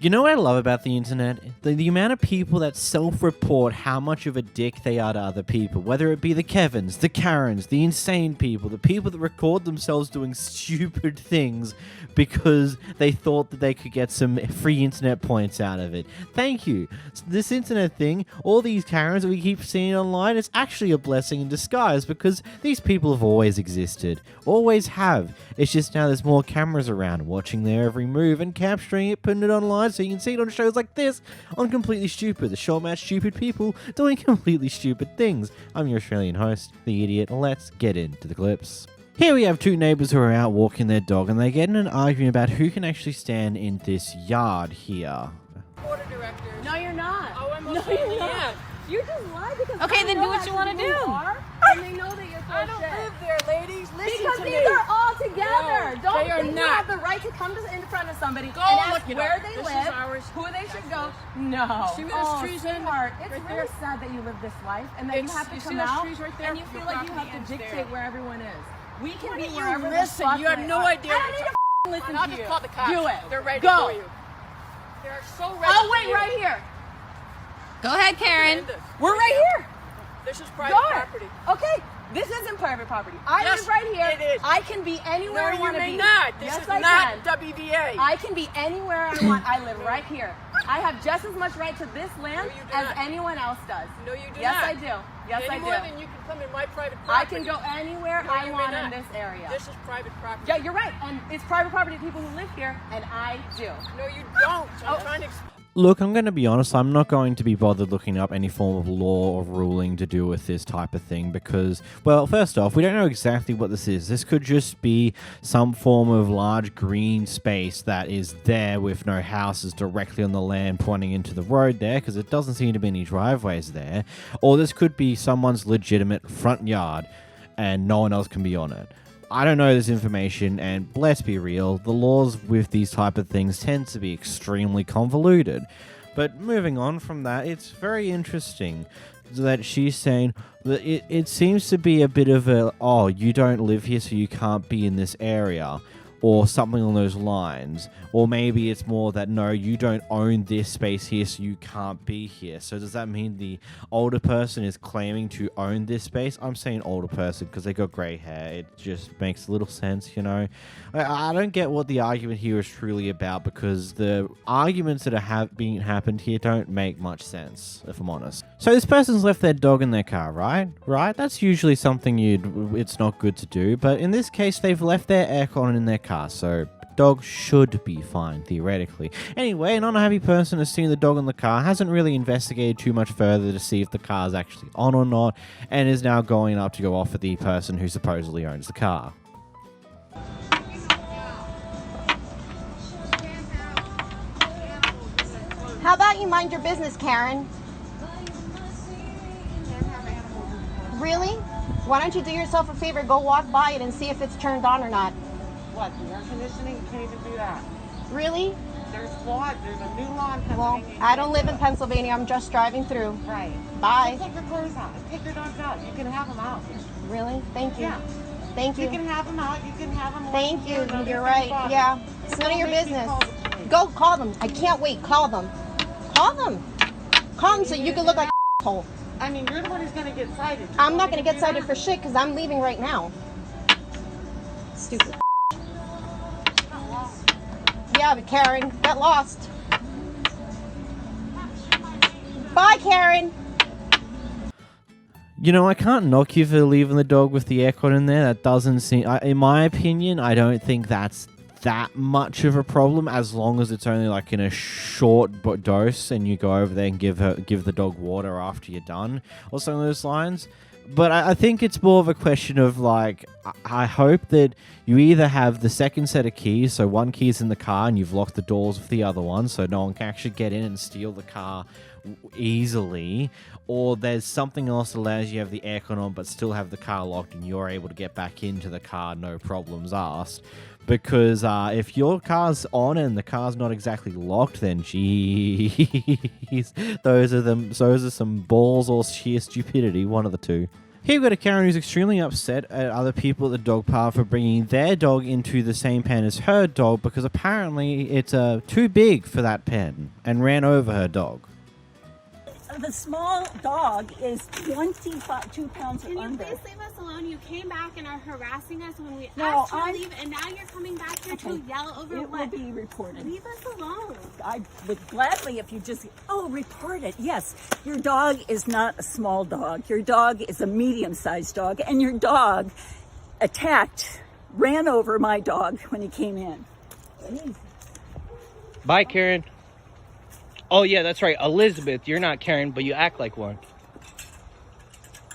You know what I love about the internet? The amount of people that self-report how much of a dick they are to other people. Whether it be the Kevins, the Karens, the insane people, the people that record themselves doing stupid things because they thought that they could get some free internet points out of it. Thank you. This internet thing, all these Karens that we keep seeing online, it's actually a blessing in disguise because these people have always existed. Always have. It's just now there's more cameras around watching their every move and capturing it, putting it online so you can see it on shows like this on Completely Stupid, the show about stupid people doing completely stupid things. I'm your Australian host, the idiot. Let's get into the clips. Here we have two neighbours who are out walking their dog and they get in an argument about who can actually stand in this yard here. Board of directors. No, you're not. Oh, I'm no, you're not. You just lied because Okay, then do what you want to do. And they know that you're full I of don't shit. live there, ladies. Listen Because to these me. are all together. No, Don't they are think you not. have the right to come in front of somebody Go and ask look it where up. they This is live, ours. who they should go. That's No. See where those trees in? sweetheart, it's Right really there? sad that you live this life and that you have to You see come those out trees right there? and you feel Your like you have property to ends dictate there. where everyone is. We can What be do you wherever the listen? fuck You have we no are. idea I what don't need you're to listen I'll to just you. call the cops. Do it. They're ready Go. for you. They're so ready I'll for wait you. right here. Go ahead, Karen. End this. We're right here. This is private Go. property. Okay, this isn't private property. I Yes, live right here. it is. I can be anywhere No, I you want to may be. not. This Yes, is I not can. WVA. I can be anywhere I want. I live right here. I have just as much right to this land No, you do as not. anyone else does. No, you do Yes, not. I do. Yes, Any I more do. than you can come in my private I property. can go anywhere No, I you may want in not. this area. This is private property. Yeah, you're right. And it's private property to people who live here, and I do. No, you don't. I'm trying to explain. Look, I'm going to be honest, I'm not going to be bothered looking up any form of law or ruling to do with this type of thing because, well, first off, we don't know exactly what this is. This could just be some form of large green space that is there with no houses directly on the land pointing into the road there because it doesn't seem to be any driveways there. Or this could be someone's legitimate front yard and no one else can be on it. I don't know this information, and let's be real, the laws with these type of things tend to be extremely convoluted. But moving on from that, it's very interesting that she's saying that it seems to be a bit of a, oh, you don't live here so you can't be in this area, or something along those lines. Or maybe it's more that, no, you don't own this space here so you can't be here. So does that mean the older person is claiming to own this space? I'm saying older person because they got grey hair. It just makes a little sense, you know? I don't get what the argument here is truly about because the arguments that are being happened here don't make much sense, if I'm honest. So this person's left their dog in their car, right? Right? That's usually something it's not good to do. But in this case, they've left their aircon in their car, so dog should be fine, theoretically. Anyway, an unhappy person has seen the dog in the car, hasn't really investigated too much further to see if the car's actually on or not, and is now going up to go off at the person who supposedly owns the car. How about you mind your business, Karen? Really? Why don't you do yourself a favor, go walk by it and see if it's turned on or not? What, the air conditioning? You can't even do that. Really? There's law, there's a new law in Well, Pennsylvania. I don't live in Pennsylvania. I'm just driving through. Right. Bye. Take your clothes out. Take your dogs out. You can have them out. Really? Thank you. Yeah. Thank You you. can have them out. You can have them. Thank you. Nobody's You're gonna right. bother. Yeah. It's none of your Don't make me business. call the police. Go call them. I can't wait. Call them. Call them. Call them so you can look like a hole. I mean, you're the one who's going to get cited. You I'm want not me going to get do cited that? for shit because I'm leaving right now. Stupid. Yeah, but Karen, get lost. Bye, Karen. You know, I can't knock you for leaving the dog with the aircon in there. That doesn't seem, in my opinion, I don't think that's that much of a problem as long as it's only like in a short dose and you go over there and give the dog water after you're done or something along those lines. But I think it's more of a question of like, I hope that you either have the second set of keys, so one key's in the car and you've locked the doors with the other one so no one can actually get in and steal the car easily, or there's something else that allows you to have the aircon on but still have the car locked and you're able to get back into the car no problems asked. Because if your car's on and the car's not exactly locked, then geez, those are some balls or sheer stupidity, one of the two. Here we've got a Karen who's extremely upset at other people at the dog park for bringing their dog into the same pen as her dog because apparently it's too big for that pen and ran over her dog. The small dog is 2 pounds Can you under. please leave us alone? You came back and are harassing us when we No, asked you to I- leave, and now you're coming back here to yell over It will what? be reported. Leave us alone. I would gladly if you just, report it. Yes, your dog is not a small dog. Your dog is a medium-sized dog, and your dog ran over my dog when he came in. Jeez. Bye, Karen. Oh, yeah, that's right. Elizabeth, you're not Karen, but you act like one.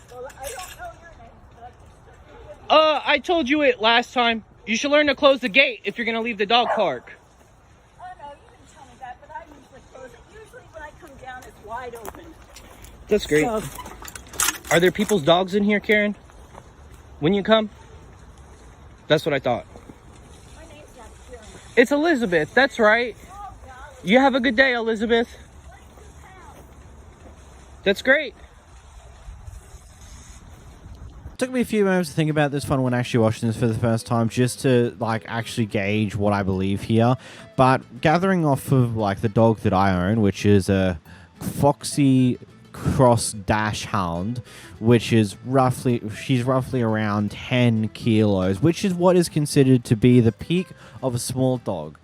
Well, I don't know your name, but I told you it last time. You should learn to close the gate if you're going to leave the dog park. oh no, you didn't tell me that, but I usually close it. Usually when I come down, it's wide open. That's great. So, Are there people's dogs in here, Karen? When you come? That's what I thought. my name's not Karen. It's Elizabeth. That's right. Oh, golly. You have a good day, Elizabeth. That's great. Took me a few moments to think about this one when actually watching this for the first time, just to actually gauge what I believe here. But gathering off of the dog that I own, which is a Foxy Cross Dash Hound, which is she's roughly around 10 kilos, which is what is considered to be the peak of a small dog.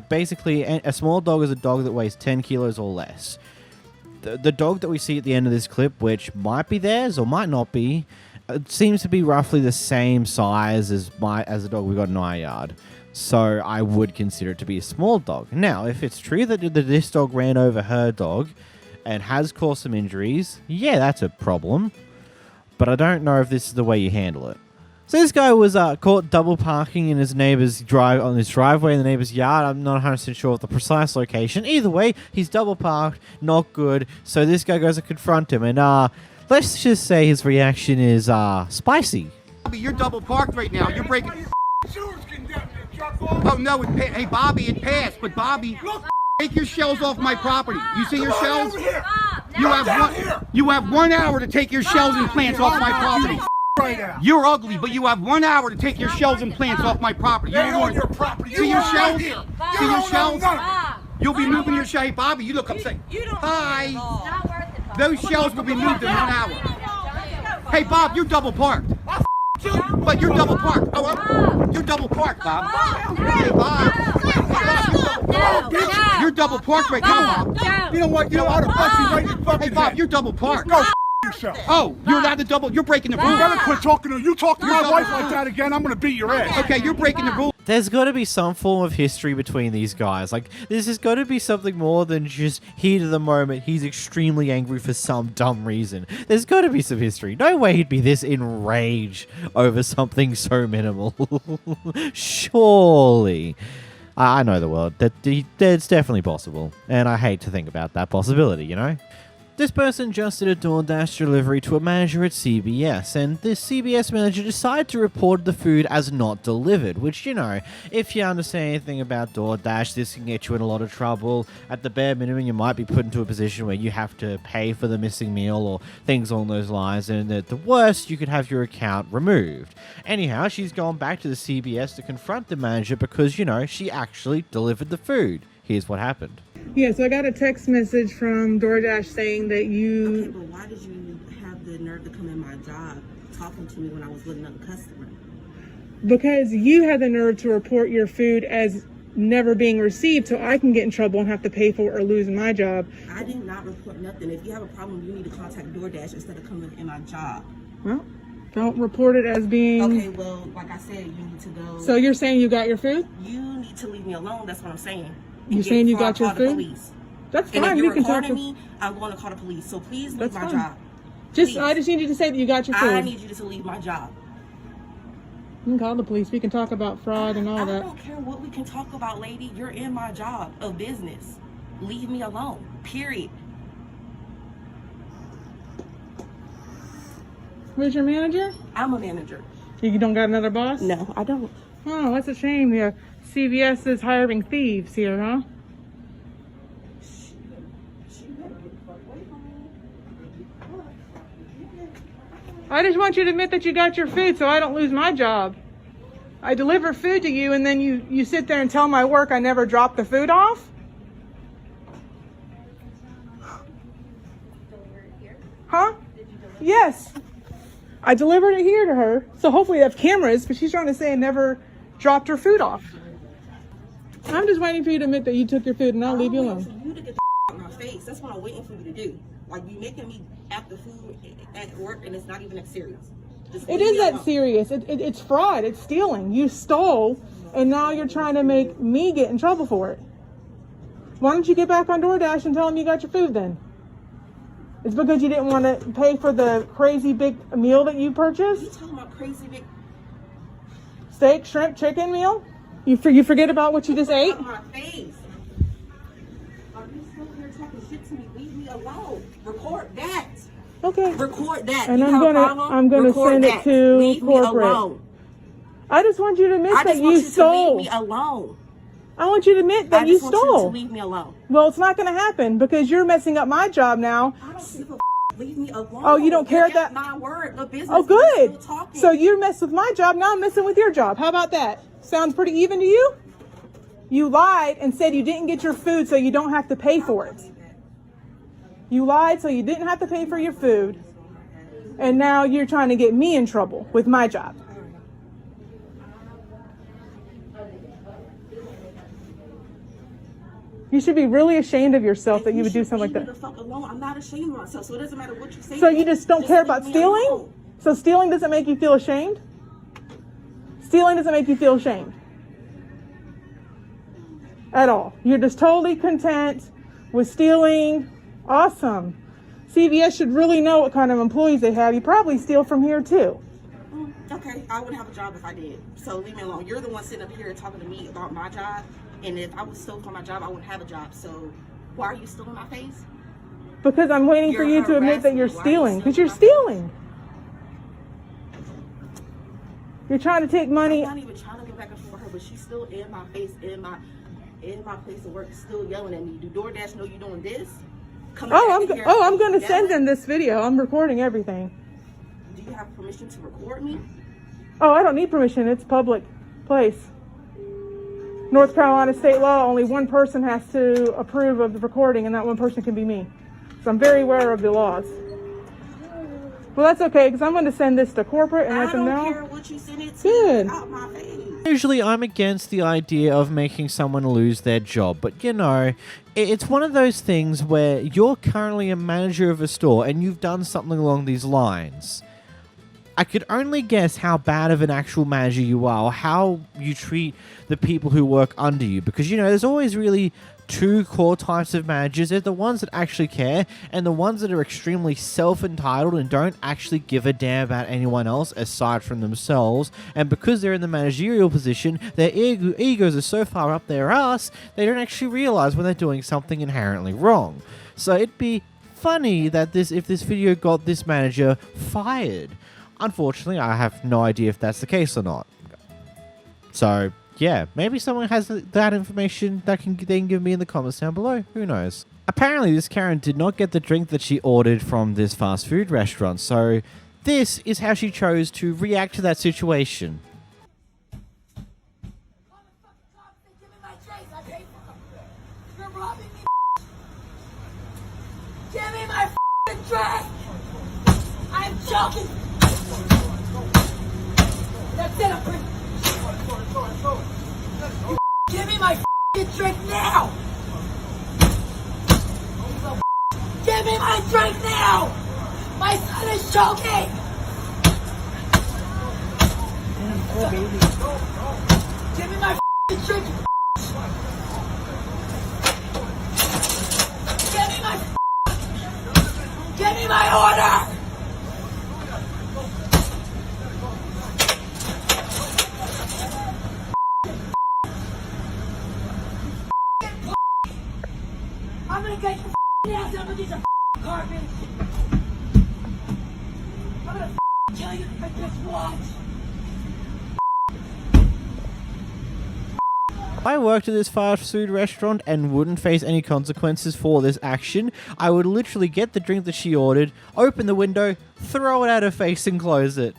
Basically, a small dog is a dog that weighs 10 kilos or less. The dog that we see at the end of this clip, which might be theirs or might not be, it seems to be roughly the same size as the dog we got in our yard. So I would consider it to be a small dog. Now, if it's true that this dog ran over her dog and has caused some injuries, yeah, that's a problem. But I don't know if this is the way you handle it. So this guy was caught double parking in his neighbor's driveway in the neighbor's yard. I'm not 100% sure of the precise location. Either way, he's double parked, not good. So this guy goes to confront him, and let's just say his reaction is spicy. Bobby, you're double parked right now. You're breaking. Oh no! Hey Bobby, it passed. But Bobby, take your shells off my property. You see your shells? You have 1 hour to take your shells and plants off my property. You're ugly, but you have 1 hour to take your shells and plants off my property. See your shells? See your shells? You'll be moving your shells. Hey, Bobby, you look upset. Hi. Those shells will be moved in 1 hour. Hey, Bob, you're double parked. But you're double parked. Oh, you're double parked, Bob. Hey, Bob. You're double parked right now, Bob. You know what? You know how to bust you right in the fucking Hey, Bob, head. you're double parked. Go yourself. Oh, you're allowed to double. You're breaking the rules. You better quit talking to you. Talk to my double wife like that again, I'm gonna beat your ass. Okay, you're breaking the rules. There's got to be some form of history between these guys. This has got to be something more than just heat of the moment. He's extremely angry for some dumb reason. There's got to be some history. No way he'd be this enraged over something so minimal. Surely. I know the world. That's definitely possible. And I hate to think about that possibility, you know? This person just did a DoorDash delivery to a manager at CBS, and this CBS manager decided to report the food as not delivered, which, you know, if you understand anything about DoorDash, this can get you in a lot of trouble. At the bare minimum, you might be put into a position where you have to pay for the missing meal or things along those lines, and at the worst, you could have your account removed. Anyhow, she's gone back to the CBS to confront the manager because, you know, she actually delivered the food. Here's what happened. Yeah, so I got a text message from DoorDash saying that you... Okay, but why did you have the nerve to come in my job talking to me when I was with another customer? Because you had the nerve to report your food as never being received, so I can get in trouble and have to pay for it or lose my job. I did not report nothing. If you have a problem, you need to contact DoorDash instead of coming in my job. Well, don't report it as being... Okay, well, like I said, you need to go... So you're saying you got your food? You need to leave me alone, that's what I'm saying. You're saying you got your food? That's fine. And if you you're can talk recording to me, I'm going to call the police. So please leave That's my fine. job. I just need you to say that you got your food. I need you to leave my job. You can call the police. We can talk about fraud and all that. I don't care what we can talk about, lady. You're in my job of business. Leave me alone. Period. Where's your manager? I'm a manager. You don't got another boss? No, I don't. Oh, that's a shame. Yeah, CVS is hiring thieves here, huh? I just want you to admit that you got your food so I don't lose my job. I deliver food to you and then you sit there and tell my work I never dropped the food off? Huh? Yes. I delivered it here to her. So hopefully they have cameras, but she's trying to say I never dropped her food off. I'm just waiting for you to admit that you took your food and I'll leave you alone. For you to get the out of my face. That's what I'm waiting for you to do. Like, you making me act the food at work and it's not even that serious. It is that serious. It's fraud. It's stealing. You stole and now you're trying to make me get in trouble for it. Why don't you get back on DoorDash and tell them you got your food then? It's because you didn't want to pay for the crazy big meal that you purchased? You talking about crazy big steak, shrimp, chicken meal? You forget about what you just ate? Out of my face. Are you still here talking shit to me? Leave me alone. Record that. Okay. Record that. And you I'm gonna send it to Leave corporate. Me alone. I just want you to admit that you stole. To leave me alone. I want you to admit that you stole. I just want you to leave me alone. Well, it's not going to happen because you're messing up my job now. I don't give a leave me alone. Oh, you don't care that? My word, the business. Oh, good. Still so you mess with my job, now I'm messing with your job. How about that? Sounds pretty even to you? You lied and said you didn't get your food so you don't have to pay for it. You lied so you didn't have to pay for your food. And now you're trying to get me in trouble with my job. You should be really ashamed of yourself that you would do something like that. Leave me the fuck alone. I'm not ashamed of myself, so it doesn't matter what you say. So you just don't care about stealing? So stealing doesn't make you feel ashamed? Stealing doesn't make you feel ashamed? At all. You're just totally content with stealing. Awesome. CVS should really know what kind of employees they have. You probably steal from here too. Okay, I wouldn't have a job if I did. So leave me alone. You're the one sitting up here talking to me about my job. And if I was still for my job, I wouldn't have a job. So why are you still in my face? Because I'm waiting for you to admit that you're stealing. Because you're stealing. You're trying to take money. I'm not even trying to go back and forth with her, but she's still in my face, in my place of work, still yelling at me. Do DoorDash know you're doing this? I'm going to send them this video. I'm recording everything. Do you have permission to record me? Oh, I don't need permission. It's public place. North Carolina state law, only one person has to approve of the recording, and that one person can be me. So I'm very aware of the laws. Well, that's okay, because I'm going to send this to corporate and let them know. I don't care what you send it to. Good. Out my face. Usually I'm against the idea of making someone lose their job, but you know, it's one of those things where you're currently a manager of a store and you've done something along these lines. I could only guess how bad of an actual manager you are, or how you treat the people who work under you. Because, you know, there's always really two core types of managers. They're the ones that actually care, and the ones that are extremely self-entitled and don't actually give a damn about anyone else aside from themselves. And because they're in the managerial position, their egos are so far up their ass, they don't actually realize when they're doing something inherently wrong. So it'd be funny that if this video got this manager fired. Unfortunately, I have no idea if that's the case or not. So, yeah, maybe someone has that information that they can give me in the comments down below. Who knows? Apparently, this Karen did not get the drink that she ordered from this fast food restaurant. So, this is how she chose to react to that situation. Give me my drink! I'm joking! That's it, I'm pretty... Give me my drink now! Give me my drink now! My son is choking! Give me my drink! Give me my order! I'm gonna get your ass up with these carpet. I'm gonna kill you with this watch. I worked at this fast food restaurant and wouldn't face any consequences for this action, I would literally get the drink that she ordered, open the window, throw it at her face and close it.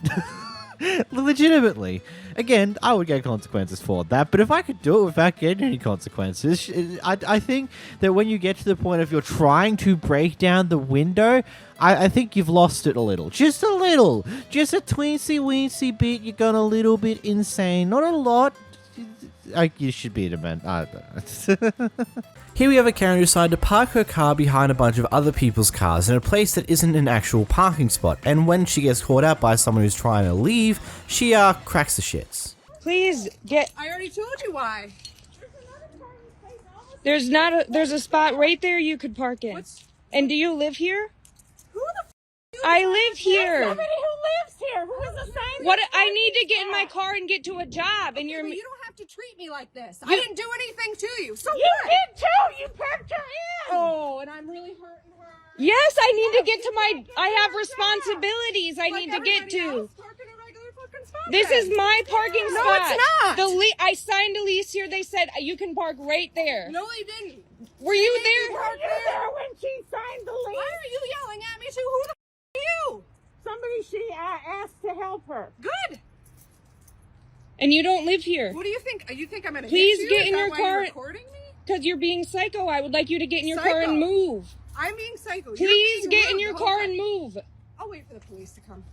Legitimately. Again, I would get consequences for that, but if I could do it without getting any consequences, I think that when you get to the point of you're trying to break down the window, I think you've lost it a little. Just a little. Just a teensy-weensy bit. You're going a little bit insane. Not a lot. You should be in a man. I don't know. Here we have a Karen who decided to park her car behind a bunch of other people's cars in a place that isn't an actual parking spot, and when she gets caught out by someone who's trying to leave, she cracks the shits. Please get. I already told you why. There's a spot right there you could park in. And do you live here? Who the f*** I live here. Somebody who lives here. Who is assigned? What? I need to get in my car and get to a job, and But you don't have to treat me like this. I You- didn't do anything to you. So You what? did too. You parked her in. Oh, and I'm really hurting her. Yes, I need to get to my. I have responsibilities I need to get to. This is my parking No, spot. it's not. I signed a lease here. They said you can park right there. No, they didn't. Were you They there? didn't park there when she signed the lease? Why are you yelling at me too? Who the f*** are you? Somebody she asked to help her. Good. And you don't live here. What do you think? You think I'm gonna Please hit you? get Is in that your why car. You're recording me? Because you're being psycho. I would like you to get in your car Psycho? and move. I'm being psycho. You're Please being get in rude your the whole car time. and move. I'll wait for the police to come.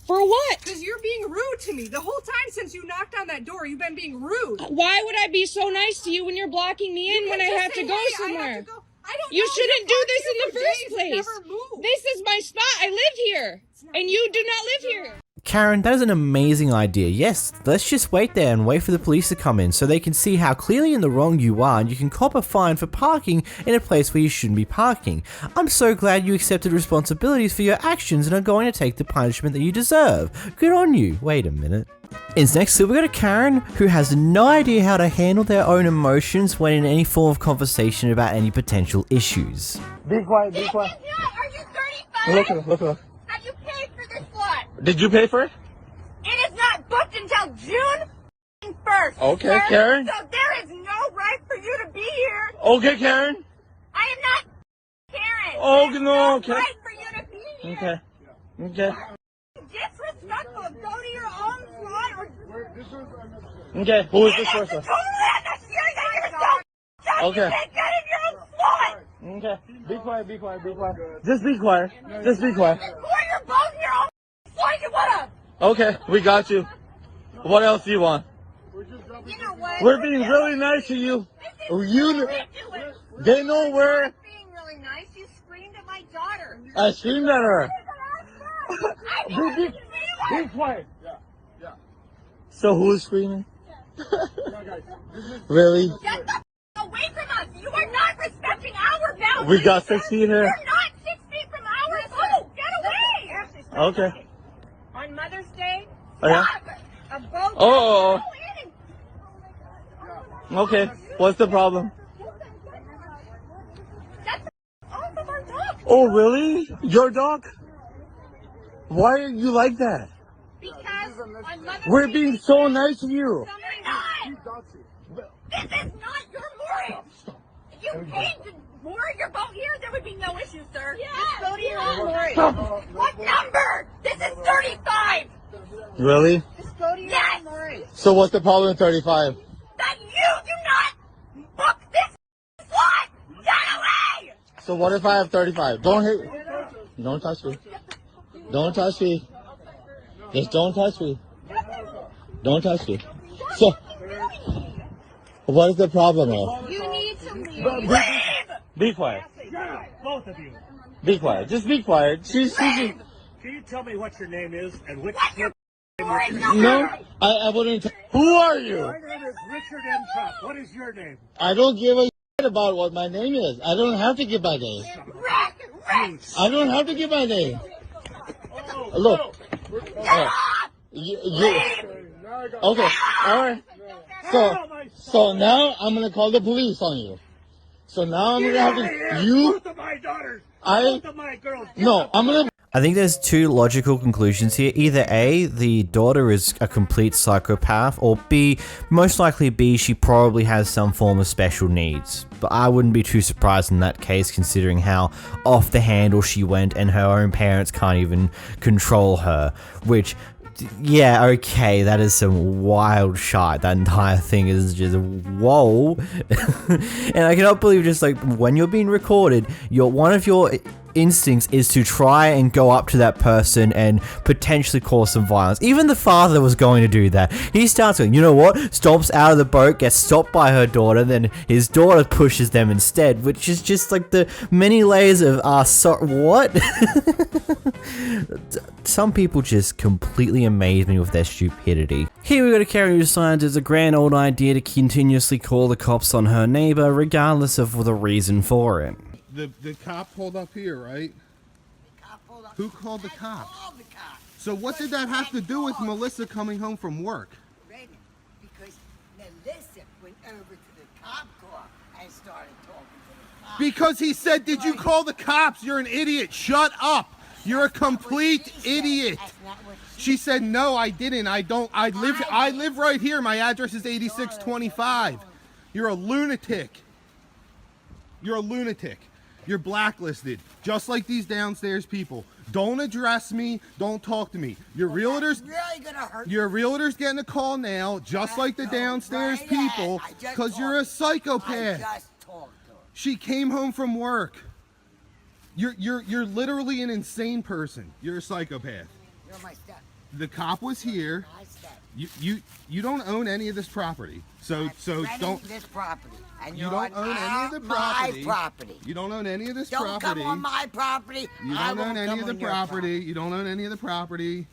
For what? Because you're being rude to me. The whole time since you knocked on that door, you've been being rude. Why would I be so nice to you when you're blocking me in when I have to go somewhere? You shouldn't do this in the first place. This is my spot. I live here. And you do not live here. Karen, that is an amazing idea. Yes, let's just wait there and wait for the police to come in so they can see how clearly in the wrong you are and you can cop a fine for parking in a place where you shouldn't be parking. I'm so glad you accepted responsibilities for your actions and are going to take the punishment that you deserve. Good on you. Wait a minute. Next, we got a Karen who has no idea how to handle their own emotions when in any form of conversation about any potential issues. Be quiet, be quiet. Are you 35? Look. Have you paid for this lot? Did you pay for it? It is not booked until June 1st. Okay, sir. Karen. So there is no right for you to be here. Okay, Karen. I am not Karen. Oh, There's no, okay. right for you to be here. Okay. Disrespectful. Go to your own lot or... Okay, who is this person? Totally unnecessary that you're so... Okay. You can't get in your own slot. Okay, be quiet. Just be quiet. Who are you both in your own slot? You wanna... Okay, we got you. What else do you want? You know what? We're being really nice to you. They know where. Being really nice. You screamed at my daughter. I screamed at her. Be quiet. So who's screaming? Really? Get the away from us. You are not respecting our boundaries. We got 6 feet here. You're not 6 feet from ours. Oh, get away. Okay. On Mother's Day, Oh, yeah? a boat. Oh. Okay. What's the problem? That's off of our dog. Oh, really? Your dog? Why are you like that? Because on Mother's We're Day, being so nice to you. This is not your mooring. If you paid to moor your boat here, there would be no issue, sir. Just go to your own mooring. What number? This is 35. Really? Just go to your own mooring. So what's the problem with 35? That you do not book this slot. Get away. So what if I have 35? Don't hit. Don't touch me. Don't touch me. Just don't touch me. Don't touch me. So, what is the problem, though? You need to leave. Be quiet. Both of you. Be quiet. Just be quiet. She's Can you tell me what your name is and which slip? no, I wouldn't. Who are you? My name is Richard M. Truck. What is your name? I don't give a shit about what my name is. I don't have to give my name. I don't have to give my name. Look. Okay. All right. So now I'm gonna call the police on you. So now I'm gonna have to. You. Both of my daughters. Both of my girls. No, I'm gonna. I think there's two logical conclusions here. Either A, the daughter is a complete psychopath, or B, most likely B, she probably has some form of special needs. But I wouldn't be too surprised in that case, considering how off the handle she went and her own parents can't even control her, which... yeah, okay, that is some wild shot. That entire thing is just whoa. And I cannot believe, just like when you're being recorded, one of your instincts is to try and go up to that person and potentially cause some violence. Even the father was going to do that. He starts going, you know what? Stomps out of the boat, gets stopped by her daughter, then his daughter pushes them instead, which is just like the many layers of what? Some people just completely amaze me with their stupidity. Here we got a Karen who decides it's a grand old idea to continuously call the cops on her neighbor, regardless of the reason for it. The cop pulled up here, right? Who called the cops? So what did that have to do with Melissa coming home from work? Because Melissa went over to the cop car and started talking to the cops. Because he said, did you call the cops? You're an idiot. Shut up. You're a complete idiot. She said, no, I didn't. I live right here. My address is 8625. You're a lunatic. You're a lunatic. You're blacklisted, just like these downstairs people. Don't address me. Don't talk to me. Your realtor's really gonna hurt. Your realtor's getting a call now, just like the downstairs people, because you're a psychopath. She came home from work. You're literally an insane person. You're a psychopath. You're my step. The cop was here. You don't own any of this property, so don't. This property. And you don't own any of the property. My property. You don't own any of this don't property. Don't come on my property. You don't own any of the property. You don't own any of the property.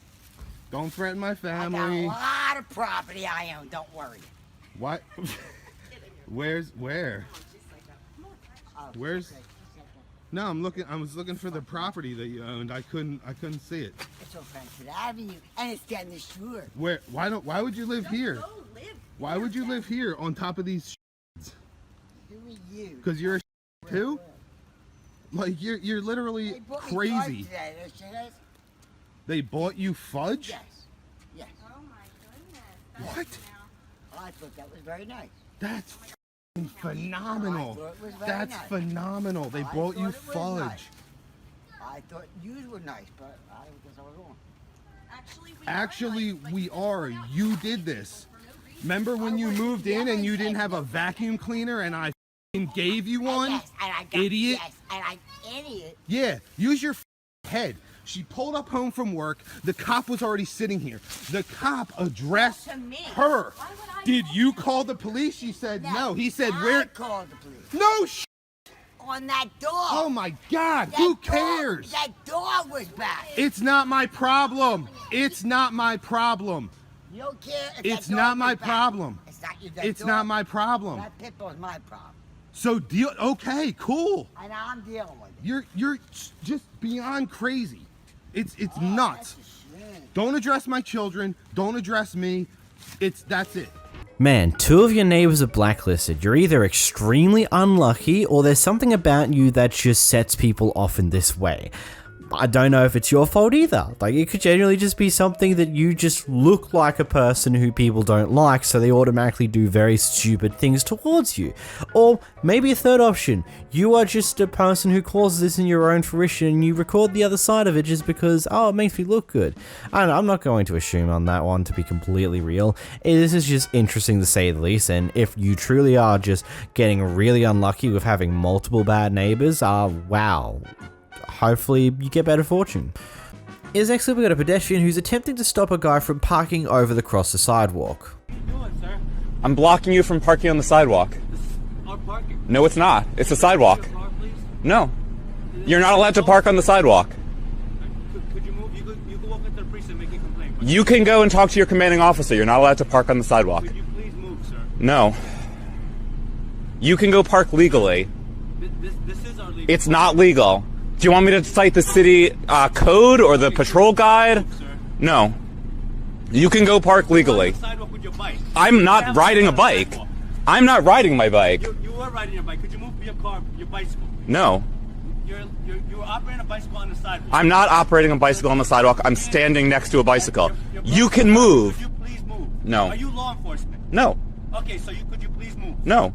Don't threaten my family. I got a lot of property I own. Don't worry. What? Where's? No, I was looking for the property that you owned. I couldn't see it. It's on Frankfurt Avenue, and it's down the shore. Why would you live here? Why would you live here on top of these? Because you're a too? Like you're literally crazy. They bought you fudge? Yes. Oh my goodness. What? I thought that was very nice. That's phenomenal. That's nice. phenomenal. They bought you fudge. Nice. I thought you were nice, but I guess I was wrong. Actually, we are. You did this. Remember when you moved in and you didn't have a vacuum cleaner and I gave you one? Yes, and I got, idiot. Yes, and I idiot. Yeah, use your head. She pulled up home from work. The cop was already sitting here. The cop addressed her. Did you call the police? She said no. He said where? I called the police. No on that dog. Oh my God, who cares? That dog was back. It's not my problem. It's not my problem. You don't care if it's not my problem. It's not your It's not my problem. That pit bull's my problem. So okay, cool. And I'm dealing with it. You're just beyond crazy. It's nuts. Don't address my children. Don't address me. That's it. Man, 2 of your neighbors are blacklisted. You're either extremely unlucky or there's something about you that just sets people off in this way. I don't know if it's your fault either. Like, it could genuinely just be something that you just look like a person who people don't like, so they automatically do very stupid things towards you. Or maybe a third option, you are just a person who causes this in your own fruition and you record the other side of it just because, oh, it makes me look good. I don't know, I'm not going to assume on that one to be completely real. This is just interesting to say the least, and if you truly are just getting really unlucky with having multiple bad neighbors, wow. Hopefully you get better fortune. Is next we got a pedestrian who's attempting to stop a guy from parking over the cross the sidewalk. I'm blocking you from parking on the sidewalk. No, it's not. It's a sidewalk. No. You're not allowed to park on the sidewalk. Could you move? You can walk into the precinct and make a complaint. You can go and talk to your commanding officer. You're not allowed to park on the sidewalk. Could you please move, sir? No. You can go park legally. This is our legal. It's not legal. Do you want me to cite the city code or the patrol guide? No. You can go park legally. I'm not riding a bike. I'm not riding my bike. You are riding your bike. Could you move your car, your bicycle? No. You're operating a bicycle on the sidewalk. I'm not operating a bicycle on the sidewalk. I'm standing next to a bicycle. You can move. Could you please move? No. Are you law enforcement? No. Okay, so could you please move? No.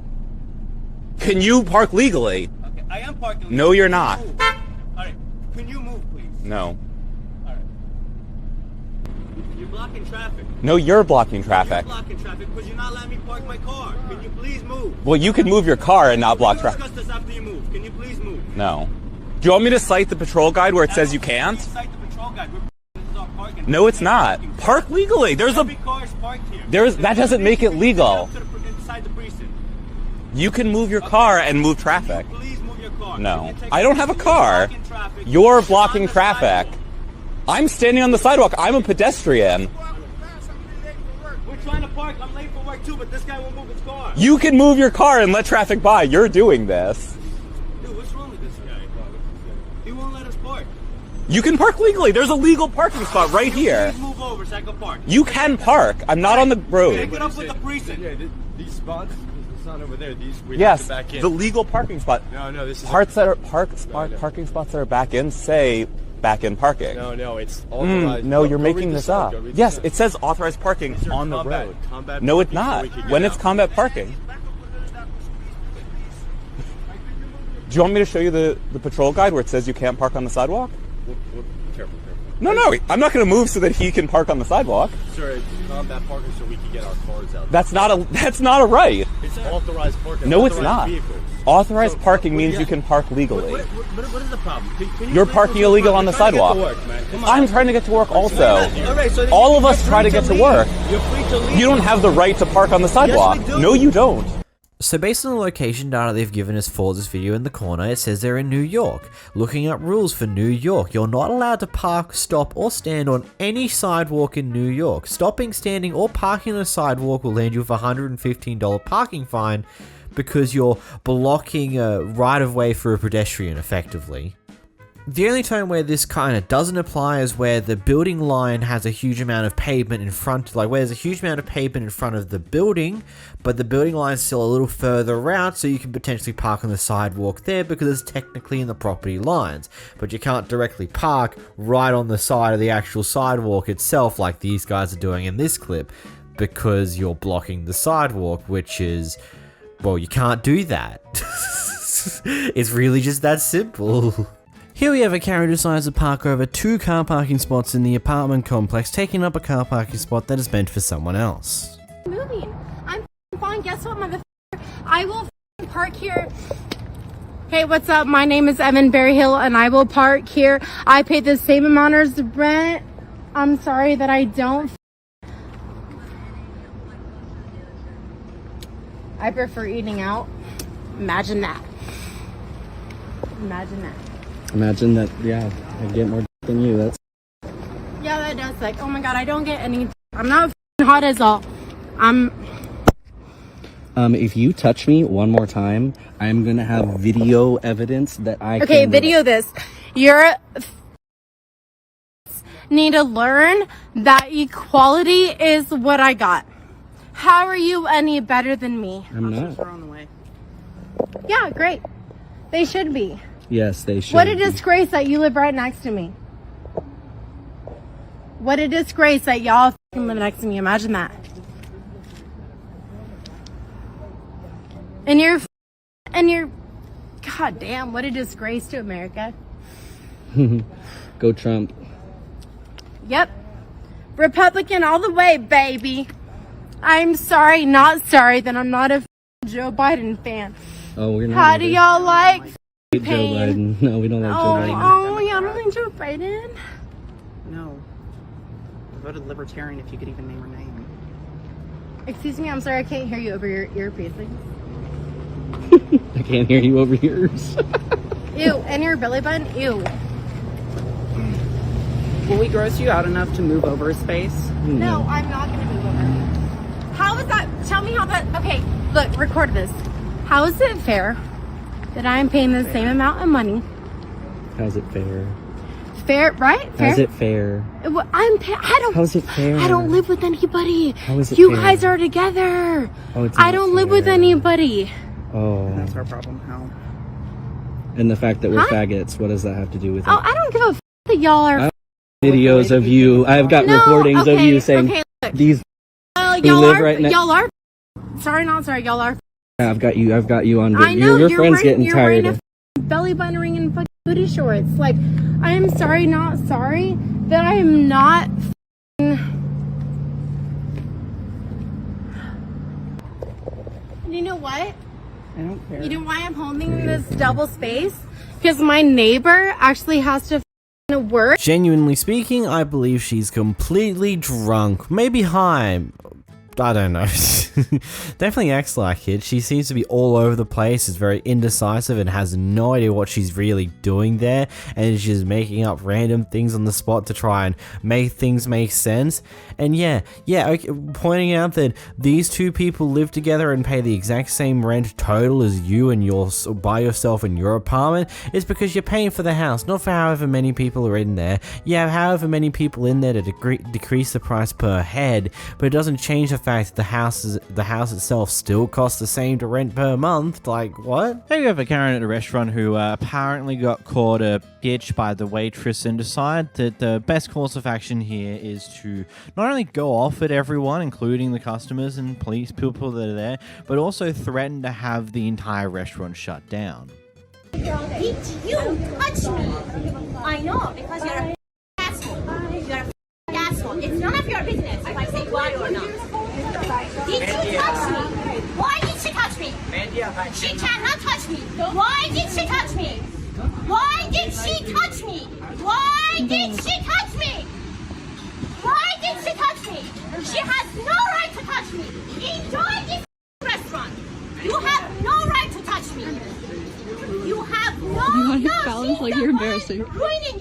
Can you park legally? Okay, I am parking legally. No, you're not. Alright, can you move, please? No. Alright. You're blocking traffic. No, you're blocking traffic. You're blocking traffic because you're not letting me park my car. Can you please move? Well, you can move your car and not block We'll traffic. discuss this after you move. Can you please move? No. Do you want me to cite the patrol guide where it says you can't? Cite the patrol guide. This is our parking. No, it's not. Park legally. There's Every car is parked here. that doesn't make it legal. Inside the precinct. You can move your car and move traffic. Please move your car. No. I don't have a car. You're blocking traffic. I'm standing on the sidewalk. I'm a pedestrian. We're trying to park. I'm late for work too, but this guy won't move his car. You can move your car and let traffic by. You're doing this. Dude, what's wrong with this guy? He won't let us park. You can park legally. There's a legal parking spot right here. Please move over so I can park. You can park. I'm not on the road. Take it up with the precinct. Yeah, these spots, the sign over there, we Yes, have to back in. the legal parking spot. No, this is parking spots that are back in say back in parking. No, it's authorized. No, you're making this up. Yes, it says authorized parking on the road. No, it's not. When it's combat parking. Do you want me to show you the patrol guide where it says you can't park on the sidewalk? Careful. No, I'm not going to move so that he can park on the sidewalk. Sir, it's combat parking so we can get our cars out. That's not a right. It's authorized parking. No, it's not. Vehicles. Authorized parking means you can park legally. What is the problem? Can You're parking illegal on the sidewalk. I'm trying to get to work also. All of us try to get to work. You're free to leave. You don't have the right to park on the sidewalk. Yes, we do. No, you don't. So based on the location data they've given us for this video in the corner, it says they're in New York. Looking up rules for New York, you're not allowed to park, stop, or stand on any sidewalk in New York. Stopping, standing, or parking on a sidewalk will land you with a $115 parking fine because you're blocking a right-of-way for a pedestrian, effectively. The only time where this kind of doesn't apply is where the building line has a huge amount of pavement in front, like where there's a huge amount of pavement in front of the building, but the building line is still a little further out, so you can potentially park on the sidewalk there because it's technically in the property lines. But you can't directly park right on the side of the actual sidewalk itself like these guys are doing in this clip because you're blocking the sidewalk, which is, well, you can't do that. It's really just that simple. Here we have a Karen who decides to park over 2 car parking spots in the apartment complex, taking up a car parking spot that is meant for someone else. Moving. I'm fine. Guess what, motherfucker? I will park here. Hey, what's up? My name is Evan Berryhill, and I will park here. I pay the same amount as rent. I'm sorry that I don't. I prefer eating out. Imagine that. Imagine that. Imagine that, yeah, I get more than you. That's Yeah, that does like, oh my god, I don't get any. I'm not hot as all. if you touch me one more time, I'm gonna have video evidence that I Okay, can video this. You're need to learn that equality is what I got. How are you any better than me? I'm not. Yeah, great. They should be. Yes, they should. What a disgrace that you live right next to me. What a disgrace that y'all live next to me. Imagine that. And you're, god damn, what a disgrace to America. Go Trump. Yep. Republican all the way, baby. I'm sorry, not sorry that I'm not a Joe Biden fan. Oh, we're not. How do y'all like Joe Biden? No, we don't like Joe Biden. Oh, y'all don't like Joe Biden? No. I voted Libertarian if you could even name her name. Excuse me, I'm sorry, I can't hear you over your earpieces. I can't hear you over yours. Ew, and your belly button? Ew. Will we gross you out enough to move over a space? No, I'm not gonna move over. How is that? Tell me how that. Okay, look, record this. How is it fair that I'm paying the same amount of money? How's it fair? Fair, right? Fair. How's it fair? Well, I don't. How's it fair? I don't live with anybody. How is it You fair? guys are together. Oh, it's I not don't live with fair. anybody. Oh. That's our problem. How? And the fact that we're Huh? faggots, what does that have to do with it? Oh, I don't give a f that y'all are. I have videos of you. I've got No, recordings of okay, you saying okay, look. these. Y'all live are. right next- Y'all are. Sorry, not sorry. Y'all are. I've got you on video. I know Your friend's wearing, getting you're tired wearing of. a belly button ring and fucking booty shorts. Like, I am sorry, not sorry that I am not. You know what? I don't care. You know why I'm holding this double space? Because my neighbor actually has to work. Genuinely speaking, I believe she's completely drunk. Maybe high. I don't know. Definitely acts like it. She seems to be all over the place, is very indecisive and has no idea what she's really doing there, and she's making up random things on the spot to try and make things make sense. And yeah, okay, pointing out that these two people live together and pay the exact same rent total as you and by yourself in your apartment is because you're paying for the house, not for however many people are in there. You have however many people in there to decrease the price per head, but it doesn't change the fact that the house itself still costs the same to rent per month. Like, what? Have you ever Karen at a restaurant who apparently got caught a bitch by the waitress and decide that the best course of action here is to not only go off at everyone, including the customers and police people that are there, but also threaten to have the entire restaurant shut down. Did you touch me? I know, because you're a asshole. You're a asshole. It's none of your business if I say why or not. Did you touch me? Why did she touch me? She cannot touch me. Why did she touch me? Why did she touch me? Why did she touch me? Why did she touch me? She has no right to touch me. Enjoy this restaurant. You have no right to touch me. You have no like you're embarrassing. ruining it.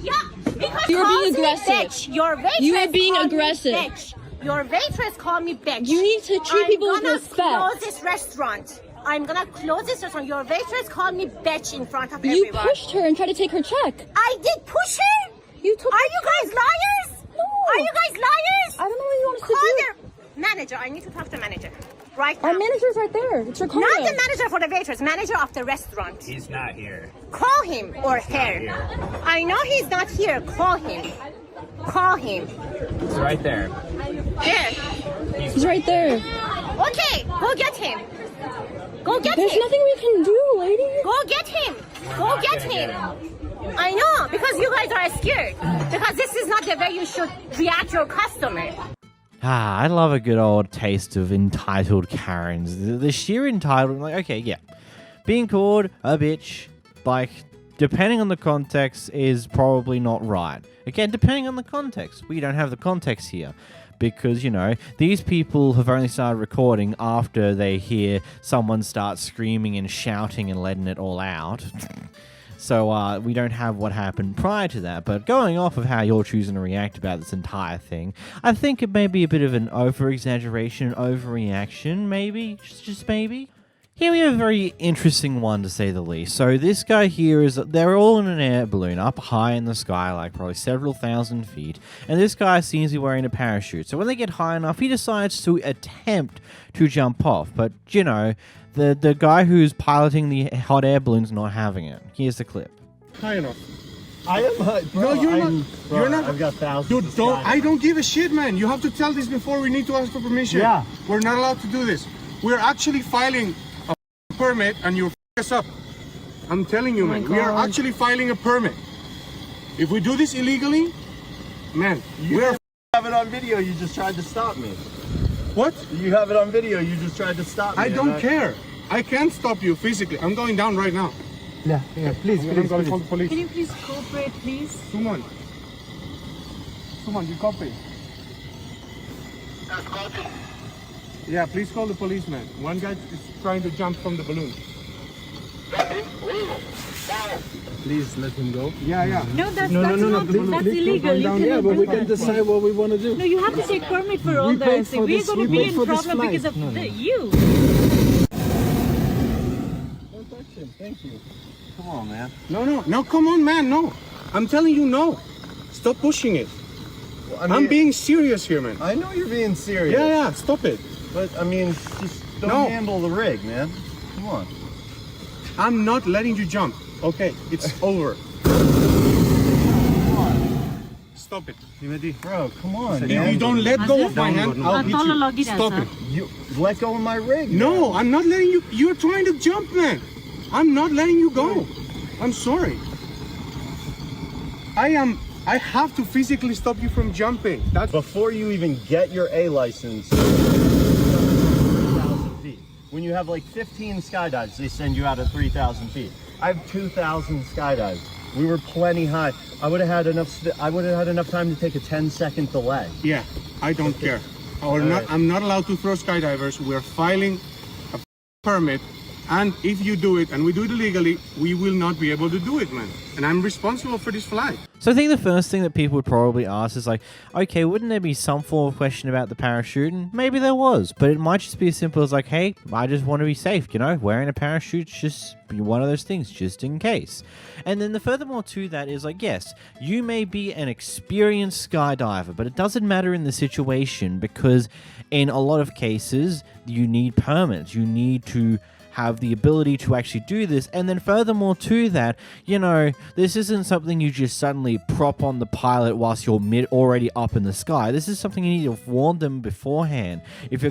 Yeah. Because You're being calls me aggressive. bitch. Your waitress You are being called me aggressive. bitch. Your waitress called me bitch. You need to treat people with respect. I'm gonna close this restaurant. I'm gonna close this restaurant. Your waitress called me bitch in front of You everyone. pushed her and tried to take her check. I did push her? You took Are you guys liars? No. Are you guys liars? I don't know what you want us to Call do. their manager. I need to talk to the manager. Right now. Our manager's right there. It's your comment. Not the manager for the waitress, manager of the restaurant. He's not here. Call him or her. I know he's not here. Call him. Call him. He's right there. There. He's right there. Okay, go get him. Go get There's him. nothing we can do, lady. Go get him. Go get him. I know, because you guys are scared. Because this is not the way you should react to your customer. I love a good old taste of entitled Karens. The sheer entitlement, like, okay, yeah. Being called a bitch, like, depending on the context, is probably not right. Again, depending on the context. We don't have the context here. Because, you know, these people have only started recording after they hear someone start screaming and shouting and letting it all out. So we don't have what happened prior to that. But going off of how you're choosing to react about this entire thing, I think it may be a bit of an over-exaggeration, overreaction, maybe, just maybe. Here we have a very interesting one, to say the least. So this guy here is, they're all in an air balloon up high in the sky, like probably several thousand feet. And this guy seems to be wearing a parachute. So when they get high enough, he decides to attempt to jump off. But, you know, the guy who's piloting the hot air balloon's not having it. Here's the clip. High enough. I am. No, you're not. You're not. I've got thousands. Dude, don't. I don't give a shit, man. You have to tell this before we need to ask for permission. Yeah. We're not allowed to do this. We're actually filing a permit, and you're us up. I'm telling you, man. We are actually filing a permit. If we do this illegally, man, we're. Have it on video. You just tried to stop me. What? You have it on video. You just tried to stop me. I don't care. I can't stop you physically. I'm going down right now. Yeah, please, I'm going to call the police. Can you please cooperate, please? Suman, you copy? Yeah, please call the policeman. One guy is trying to jump from the balloon. Please let him go. Yeah. No, that's Yeah, illegal. You cannot but do we that. can decide what we want to do. No, you have to take permit for all We paid this. for We're this- going we to be paid in for this problem because flight. of you. Don't touch him. Thank you. Come on, man. No, come on, man, no. I'm telling you, no. Stop pushing it. Well, I mean, I'm being serious here, man. I know you're being serious. Yeah, stop it. But I mean, just don't handle the rig, man. Come on. I'm not letting you jump. Okay, it's over. Stop it. Bro, come on, If man. you don't let go of my hand, I'll hit you. Stop it. You let go of my rig. No, I'm not letting you. You're trying to jump, man. I'm not letting you go. I'm sorry. I have to physically stop you from jumping. That's Before you even get your A license, 3,000 feet. When you have like 15 skydives, they send you out at 3,000 feet. I have 2,000 skydives. We were plenty high. I would have had enough time to take a 10-second delay. Yeah, I don't care. I'm not allowed to throw skydivers. We're filing a permit, and if you do it and we do it illegally, we will not be able to do it, man. And I'm responsible for this flight. So I think the first thing that people would probably ask is like, okay, wouldn't there be some form of question about the parachute? And maybe there was, but it might just be as simple as like, hey, I just want to be safe, you know, wearing a parachute's just one of those things, just in case. And then the furthermore to that is like, yes, you may be an experienced skydiver, but it doesn't matter in the situation because in a lot of cases, you need permits. You need to have the ability to actually do this. And then furthermore to that, you know, this isn't something you just suddenly prop on the pilot whilst you're already up in the sky. This is something you need to warn them beforehand. If you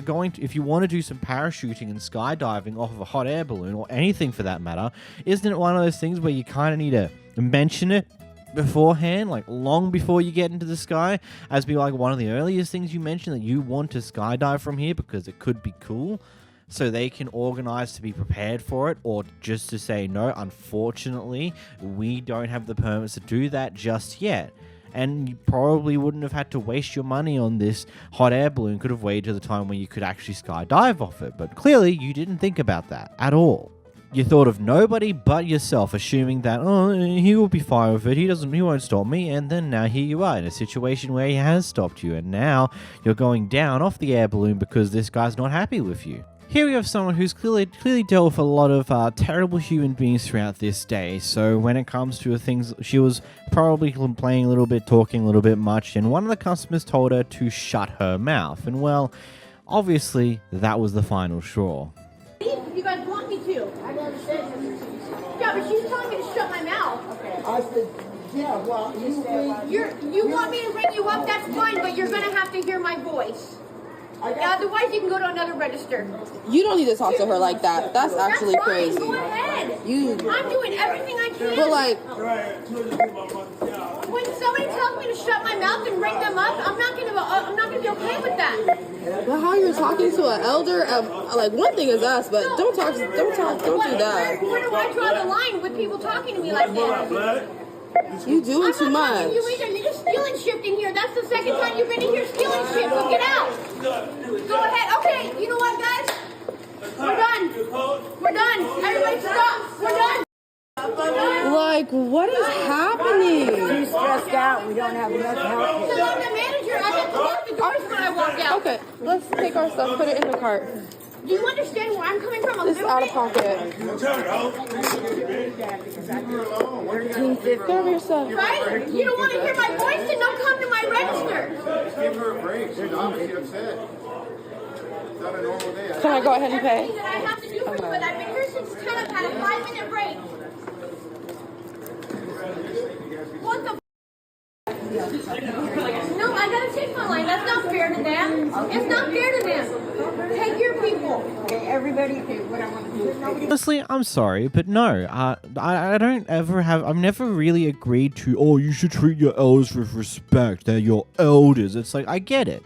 want to do some parachuting and skydiving off of a hot air balloon or anything for that matter, isn't it one of those things where you kind of need to mention it beforehand, like long before you get into the sky, as be like one of the earliest things you mentioned, that you want to skydive from here because it could be cool? So they can organize to be prepared for it, or just to say, no, unfortunately, we don't have the permits to do that just yet. And you probably wouldn't have had to waste your money on this hot air balloon, could have waited to the time when you could actually skydive off it. But clearly, you didn't think about that at all. You thought of nobody but yourself, assuming that, oh, he will be fine with it, he won't stop me, and then now here you are in a situation where he has stopped you, and now you're going down off the air balloon because this guy's not happy with you. Here we have someone who's clearly dealt with a lot of terrible human beings throughout this day. So when it comes to things, she was probably complaining a little bit, talking a little bit much, and one of the customers told her to shut her mouth. And well, obviously that was the final straw. You guys want me to. I don't understand. Yeah, but she's telling me to shut my mouth. Okay. I said, yeah, well, you want me to ring you up, that's fine, but you're going to have to hear my voice. Otherwise, you can go to another register. You don't need to talk to her like that. That's actually fine. crazy. Go ahead. I'm doing everything I can. But like, when somebody tells me to shut my mouth and ring them up, I'm not gonna be okay with that. but how you're talking to an elder? Like, one thing is us, but don't do that. Where do I draw the line with people talking to me like this? You doing too much. You either need to stealing shift in here. That's the second time you've been in here stealing shift. So get out. Go ahead. Okay, you know what, guys? We're done. We're done. Everybody stop. We're done. Like, what is happening? She's stressed out. We don't have enough help. So I'm the manager. I have to lock the doors when I walk out. Okay, let's take our stuff, put it in the cart. Do you understand where I'm coming from? It's out of pocket. Go over your stuff. Right? You don't want to hear my voice, then don't come to my register. Give her a break. She's obviously upset. It's not a normal day. Can I go ahead and pay? That I have to do for you, but I've been here since 10. I've had a 5-minute break. What the No, I gotta take my line. That's not fair to them. It's not fair to them. Take your people. Okay, everybody, what I want to do is Honestly, I'm sorry, but no, I don't ever have, I've never really agreed to, oh, you should treat your elders with respect, they're your elders. It's like, I get it.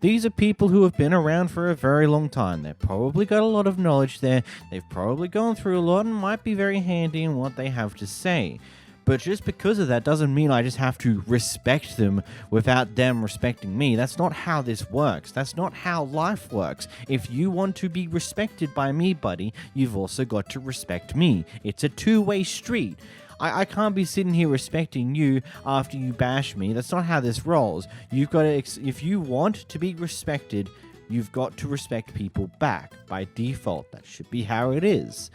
These are people who have been around for a very long time. They've probably got a lot of knowledge there. They've probably gone through a lot and might be very handy in what they have to say. But just because of that doesn't mean I just have to respect them without them respecting me. That's not how this works. That's not how life works. If you want to be respected by me, buddy, you've also got to respect me. It's a two-way street. I can't be sitting here respecting you after you bash me. That's not how this rolls. You've got to, if you want to be respected, You've got to respect people back. By default, that should be how it is.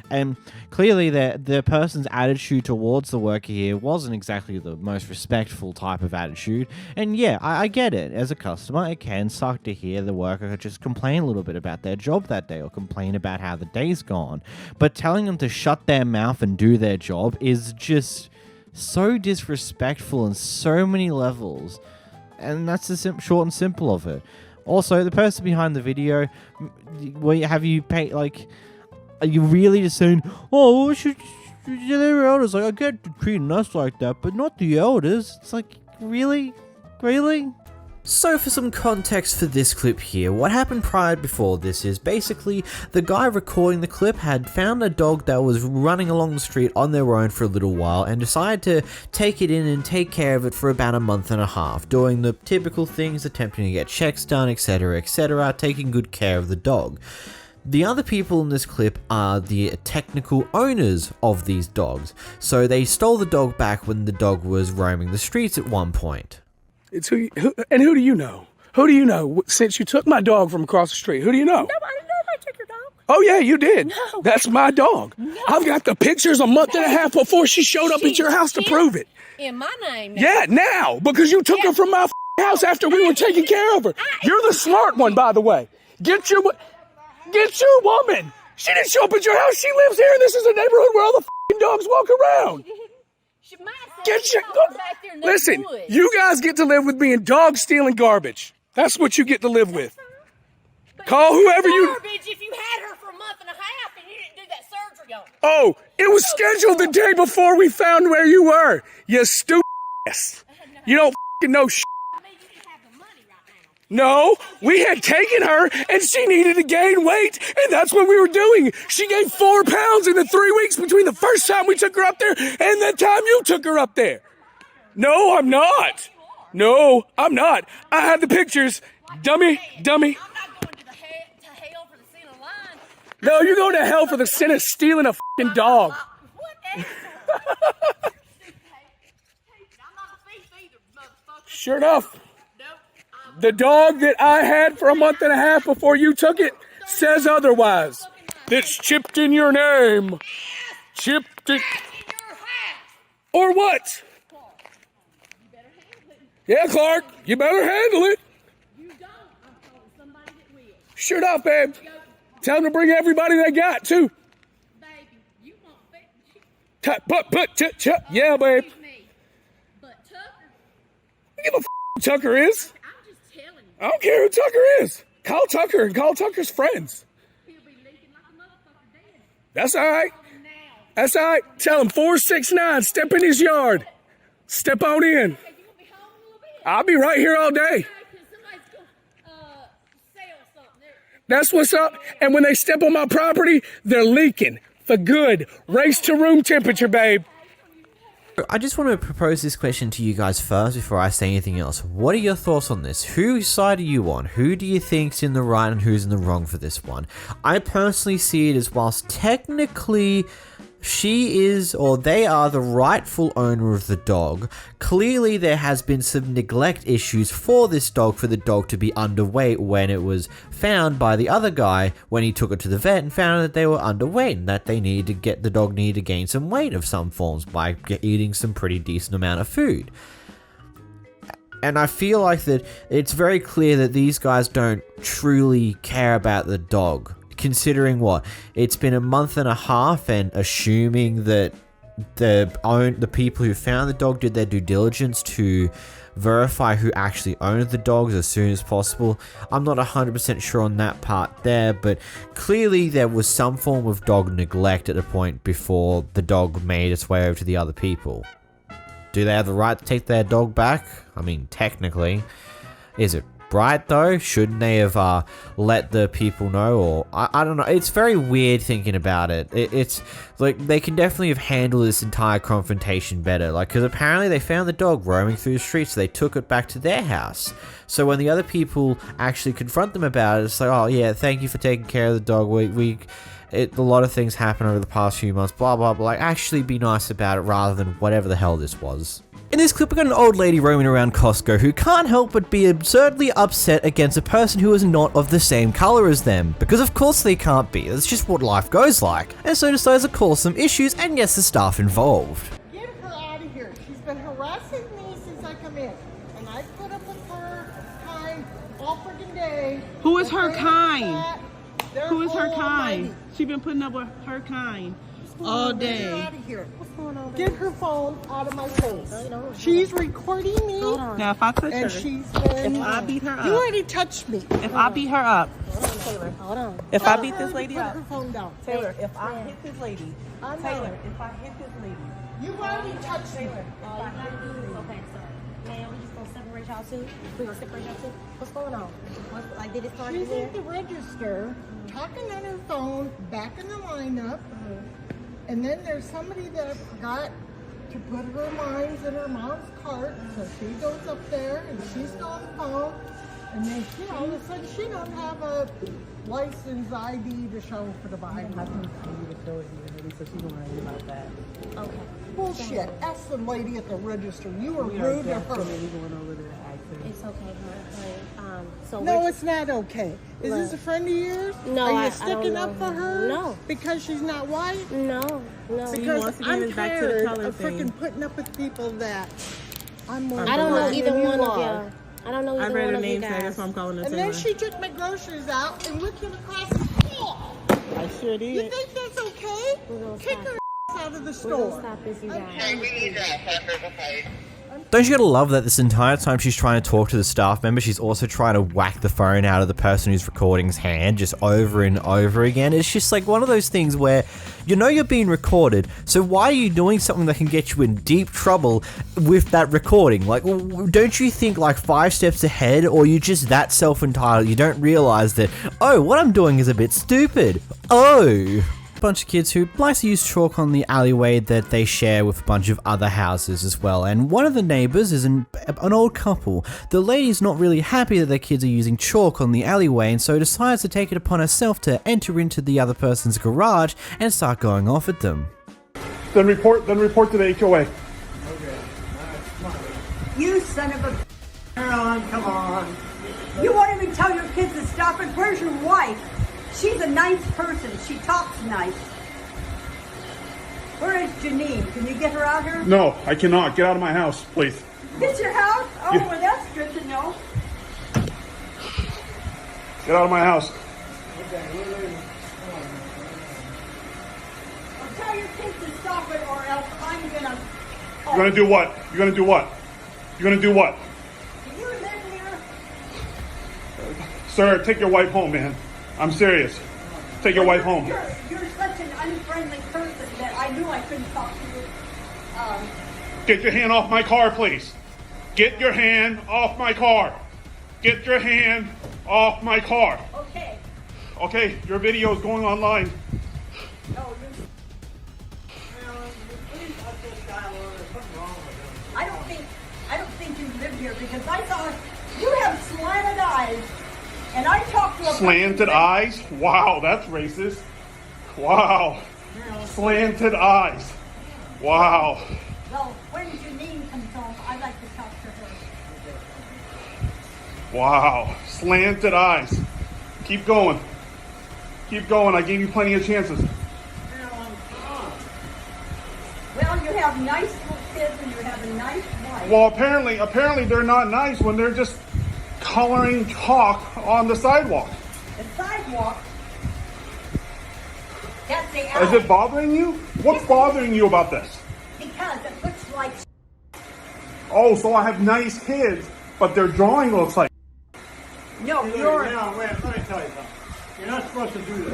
And clearly the person's attitude towards the worker here wasn't exactly the most respectful type of attitude. And yeah, I get it. As a customer, it can suck to hear the worker just complain a little bit about their job that day or complain about how the day's gone. But telling them to shut their mouth and do their job is just so disrespectful on so many levels. And that's the short and simple of it. Also, the person behind the video, have you paid, like... Are you really just saying, oh, we should their elders? Like, I get treating us like that, but not the elders. It's like, really? Really? So for some context for this clip here, what happened before this is basically the guy recording the clip had found a dog that was running along the street on their own for a little while and decided to take it in and take care of it for about a month and a half, doing the typical things, attempting to get checks done, etc., taking good care of the dog. The other people in this clip are the technical owners of these dogs, so they stole the dog back when the dog was roaming the streets at one point. It's who do you know? Who do you know? Since you took my dog from across the street, who do you know? Nobody knows I took your dog. Oh yeah, you did. No. That's my dog. No. I've got the pictures a month and a half before she showed up at your house to prove it. In my name. Now. Yeah, now, because you took her from my house after we were taking care of her. You're the smart one, by the way. Get your woman. She didn't show up at your house. She lives here, and this is a neighborhood where all the dogs walk around. Listen, you guys get to live with me and dog stealing garbage. That's what you get to live with. Call whoever you... Garbage if you had her for a month and a half and you didn't do that surgery on her. Oh, it was scheduled the day before we found where you were. You stupid ass. You don't know shit. No, we had taken her and she needed to gain weight, and that's what we were doing. She gained 4 pounds in the 3 weeks between the first time we took her up there and the time you took her up there. No, I'm not. No, I'm not. I have the pictures. Dummy. No, you're going to hell for the sin of stealing a f***ing dog. Sure enough. The dog that I had for a month and a half before you took it says otherwise. It's chipped in your name. Chipped it. Or what? Yeah, Clark, you better handle it. Sure enough, babe. Tell them to bring everybody they got, too. Yeah, babe. Give a f*** Tucker is. I don't care who Tucker is. Call Tucker and call Tucker's friends. That's all right. That's all right. Tell him 469, step in his yard. Step on in. I'll be right here all day. That's what's up. And when they step on my property, they're leaking for good. Race to room temperature, babe. I just want to propose this question to you guys first before I say anything else. What are your thoughts on this? Whose side are you on? Who do you think's in the right and who's in the wrong for this one? I personally see it as, whilst technically she is, or they are, the rightful owner of the dog, clearly there has been some neglect issues for this dog, for the dog to be underweight when it was found by the other guy when he took it to the vet and found that they were underweight and that the dog needed to gain some weight of some forms by eating some pretty decent amount of food. And I feel like that it's very clear that these guys don't truly care about the dog. Considering what? It's been a month and a half, and assuming that the people who found the dog did their due diligence to verify who actually owned the dogs as soon as possible. I'm not 100% sure on that part there, but clearly there was some form of dog neglect at a point before the dog made its way over to the other people. Do they have the right to take their dog back? I mean, technically. Is it right though? Shouldn't they have let the people know? Or I don't know. It's very weird thinking about it. It's like they can definitely have handled this entire confrontation better. Like, because apparently they found the dog roaming through the streets, so they took it back to their house. So when the other people actually confront them about it, it's like, oh yeah, thank you for taking care of the dog. a lot of things happen over the past few months, blah, blah, blah. Like, actually be nice about it rather than whatever the hell this was. In this clip, we got an old lady roaming around Costco who can't help but be absurdly upset against a person who is not of the same color as them. Because of course they can't be, that's just what life goes like. And so decides to cause some issues and gets the staff involved. Get her out of here. She's been harassing me since I come in. And I put up with her kind all freaking day. Who is her kind? Who is her kind? She's been putting up with her kind all Get her day. out of here. Get her phone out of my face. She's recording me. Now, if I touch her, and she's been, if I beat her up, you already touched me. If I beat her up, Taylor, hold on. if I beat this lady up, Put her phone down. Taylor, if I hit this lady, I know. Taylor, if I hit this lady, You already touched me. Okay, so, man, we just gonna separate y'all two? We gonna separate y'all two? What's going on? Like, did it start She's here? at the register, talking on her phone, back in the lineup, and then there's somebody that forgot to put her mines in her mom's cart, so she goes up there and she's on the phone, and then she all of a sudden she don't have a license ID to show for the buying. Okay. Bullshit. Ask the lady at the register. You were rude to her. It's okay, honey. So No, it's not okay. Is this a friend of yours? No, Are I you don't sticking know up for her. her? No. Because she's not white? No, no. Because I'm tired of freaking putting up with people that I'm more I don't know black either than one you of are. y'all. I don't know either one of you guys. I'm calling her And then she took my groceries out and whipped them across the floor. I sure did. You think that's okay? Kick her out of the store. Stop this, you guys. Don't you gotta love that this entire time she's trying to talk to the staff member, she's also trying to whack the phone out of the person who's recording's hand just over and over again. It's just like one of those things where you know you're being recorded, so why are you doing something that can get you in deep trouble with that recording? Like, don't you think like 5 steps ahead, or you just that self-entitled you don't realize that, oh, what I'm doing is a bit stupid. Oh. Bunch of kids who likes to use chalk on the alleyway that they share with a bunch of other houses as well, and one of the neighbors is an old couple. The lady's not really happy that their kids are using chalk on the alleyway, and so decides to take it upon herself to enter into the other person's garage and start going off at them. Then report to the HOA. You son of a... Come on. You won't even tell your kids to stop it. Where's your wife? She's a nice person. She talks nice. Where is Janine? Can you get her out here? No, I cannot. Get out of my house, please. Get your house? Oh, Yeah. well, that's good to know. Get out of my house. Well, tell your kids to stop it or else I'm gonna... You're gonna do what? You're gonna do what? You're gonna do what? Do you live here? Sir, take your wife home, man. I'm serious. Take your wife home. You're such an unfriendly person that I knew I couldn't talk to you. Get your hand off my car, please. Get your hand off my car. Get your hand off my car. Okay. Okay, your video is going online. No, I don't think you live here because I saw you have slanted eyes, and I talked to a Slanted eyes? Wow, that's racist. Wow. Slanted eyes. Wow. Well, when Janine comes home, I'd like to talk to her. Wow. Slanted eyes. Keep going. Keep going. I gave you plenty of chances. Well, you have nice little kids and you have a nice wife. Well, apparently they're not nice when they're just coloring chalk on the sidewalk. The sidewalk. That's the Is alley. it bothering you? What's bothering you about this? Because it looks like. Oh, so I have nice kids, but their drawing looks like. No, Wait, let me tell you something. You're not supposed to do this.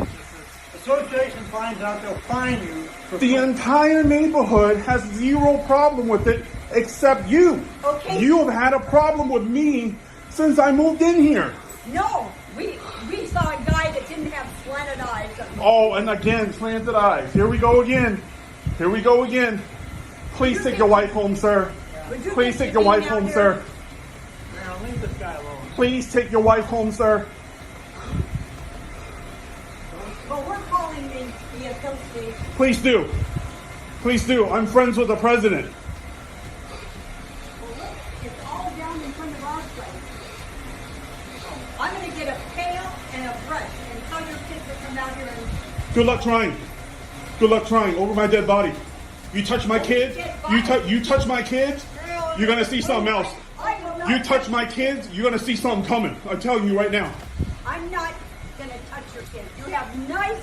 If the association finds out, they'll fine you. The entire neighborhood has zero problem with it except you. Okay. You have had a problem with me since I moved in here. No, we saw a guy that didn't have slanted eyes. Oh, and again, slanted eyes. Here we go again. Here we go again. Please take your wife home, sir. Please take your wife home, sir. Now, leave this guy alone. Please take your wife home, sir. Well, we're calling the go, Steve. Please do. Please do. I'm friends with the president. Well, look, it's all down in front of our place. I'm going to get a pail and a brush and tell your kids to come out here and... Good luck trying. Good luck trying over my dead body. You touch my kids, you touch my kids, you're going to see something else. You touch my kids, you're going to see something coming. I'm telling you right now. I'm not going to touch your kids. You have nice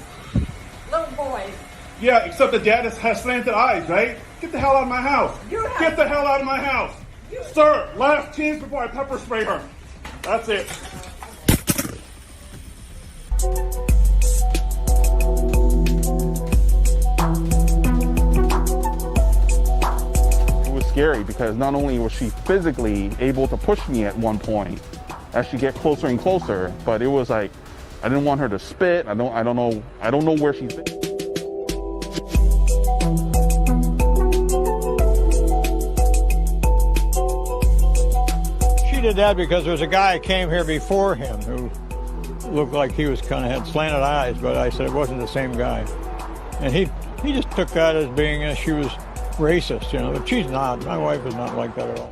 little boys. Yeah, except the dad has slanted eyes, right? Get the hell out of my house. Get the hell out of my house. Sir, last chance before I pepper spray her. That's it. It was scary because not only was she physically able to push me at one point as she get closer and closer, but it was like I didn't want her to spit. I don't know where she's been. She did that because there was a guy who came here before him who looked like he was kind of had slanted eyes, but I said it wasn't the same guy. And he just took that as being she was racist, you know, but she's not. My wife is not like that at all.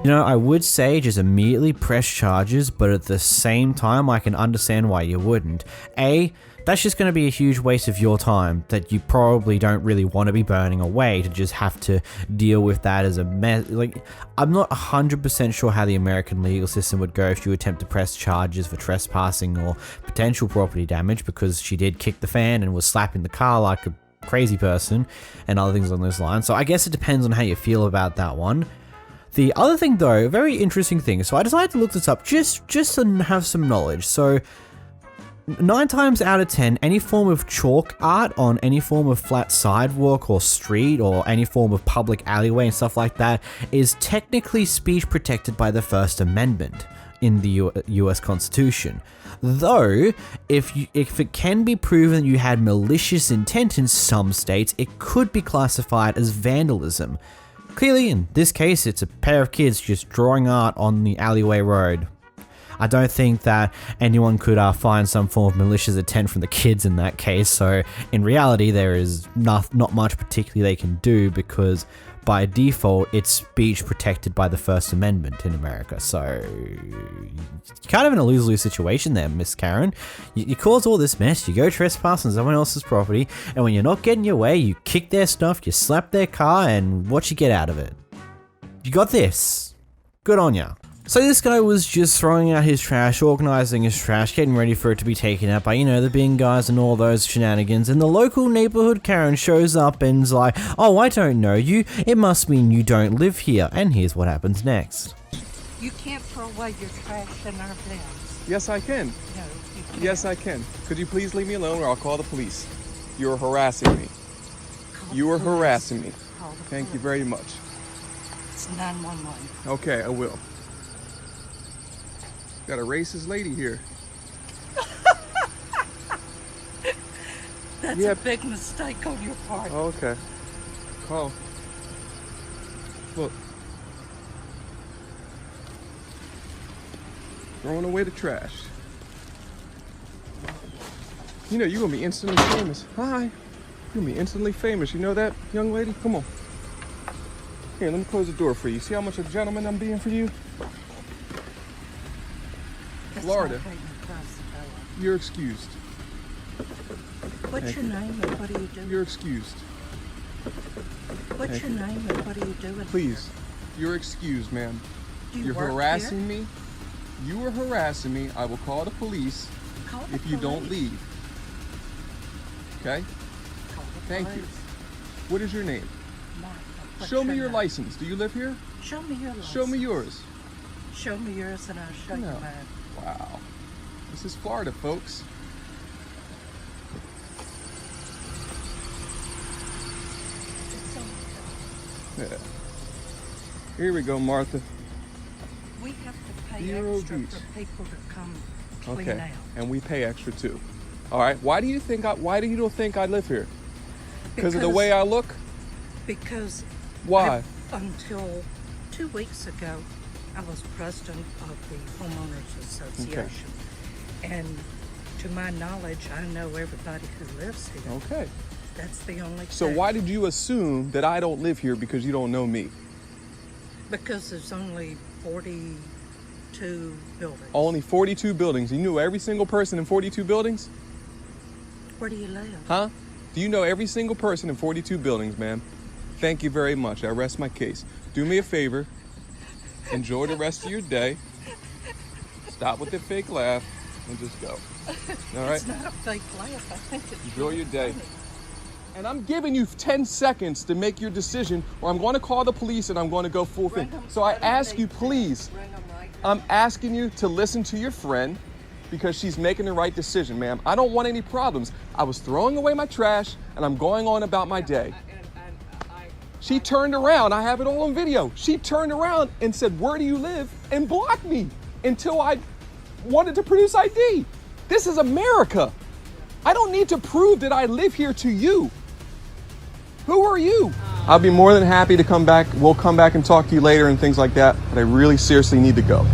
You know, I would say just immediately press charges, but at the same time, I can understand why you wouldn't. A, that's just going to be a huge waste of your time that you probably don't really want to be burning away to just have to deal with that as a mess. Like, I'm not 100% sure how the American legal system would go if you attempt to press charges for trespassing or potential property damage, because she did kick the fan and was slapping the car like a crazy person and other things on those lines. So I guess it depends on how you feel about that one. The other thing though, a very interesting thing, so I decided to look this up just to have some knowledge. So 9 times out of 10, any form of chalk art on any form of flat sidewalk or street or any form of public alleyway and stuff like that is technically speech protected by the First Amendment in the US Constitution. Though, if it can be proven you had malicious intent in some states, it could be classified as vandalism. Clearly, in this case, it's a pair of kids just drawing art on the alleyway road. I don't think that anyone could find some form of malicious intent from the kids in that case, so in reality there is not much particularly they can do because by default it's speech protected by the First Amendment in America. So you're kind of in a lose-lose situation there, Miss Karen. You cause all this mess, you go trespass on someone else's property, and when you're not getting your way, you kick their stuff, you slap their car, and what you get out of it? You got this. Good on ya. So this guy was just throwing out his trash, organizing his trash, getting ready for it to be taken out by, you know, the bin guys and all those shenanigans, and the local neighborhood Karen shows up and's like, oh, I don't know you, it must mean you don't live here, and here's what happens next. You can't throw away your trash in our bins. Yes, I can. No, you can't. Yes, I can. Could you please leave me alone or I'll call the police? You're harassing me. You are harassing me. Thank you very much. It's 911. Okay, I will. Got a racist lady here. That's a big mistake on your part. Oh, okay. Call. Look. Throwing away the trash. You know, you're gonna be instantly famous. Hi. You're gonna be instantly famous. You know that, young lady? Come on. Here, let me close the door for you. See how much of a gentleman I'm being for you? Florida. You're excused. What's your name and what are you doing? You're excused. What's your name and what are you doing? Please, you're excused, ma'am. You're work harassing here? me. You are harassing me. I will call the police if you don't leave. Okay? Thank you. What is your name? Martha. Show me your license. Do you live here? Show me your license. Show me yours. Show me yours and I'll show you mine. Wow. This is Florida, folks. Yeah. Here we go, Martha. We have to pay Zero extra beats. for people to come clean Okay. out. And we pay extra too. All right. Why do you don't think I live here? Because of the way I look? Because Why? Until 2 weeks ago, I was president of the Homeowners Association. And to my knowledge, I know everybody who lives here. Okay. That's the only thing. So why did you assume that I don't live here because you don't know me? Because there's only 42 buildings. Only 42 buildings. You knew every single person in 42 buildings? Where do you live? Huh? Do you know every single person in 42 buildings, ma'am? Thank you very much. I rest my case. Do me a favor. Enjoy the rest of your day. Stop with the fake laugh and just go. All right? It's not a fake laugh. I think it's Enjoy really your day. funny. And I'm giving you 10 seconds to make your decision, or I'm going to call the police and I'm going to go full thing. So I ask you, please, I'm asking you to listen to your friend because she's making the right decision, ma'am. I don't want any problems. I was throwing away my trash and I'm going on about my day. She turned around, I have it all on video. She turned around and said, "Where do you live?" and blocked me until I wanted to produce ID. This is America. I don't need to prove that I live here to you. Who are you? I'll be more than happy to come back. We'll come back and talk to you later and things like that, but I really seriously need to go.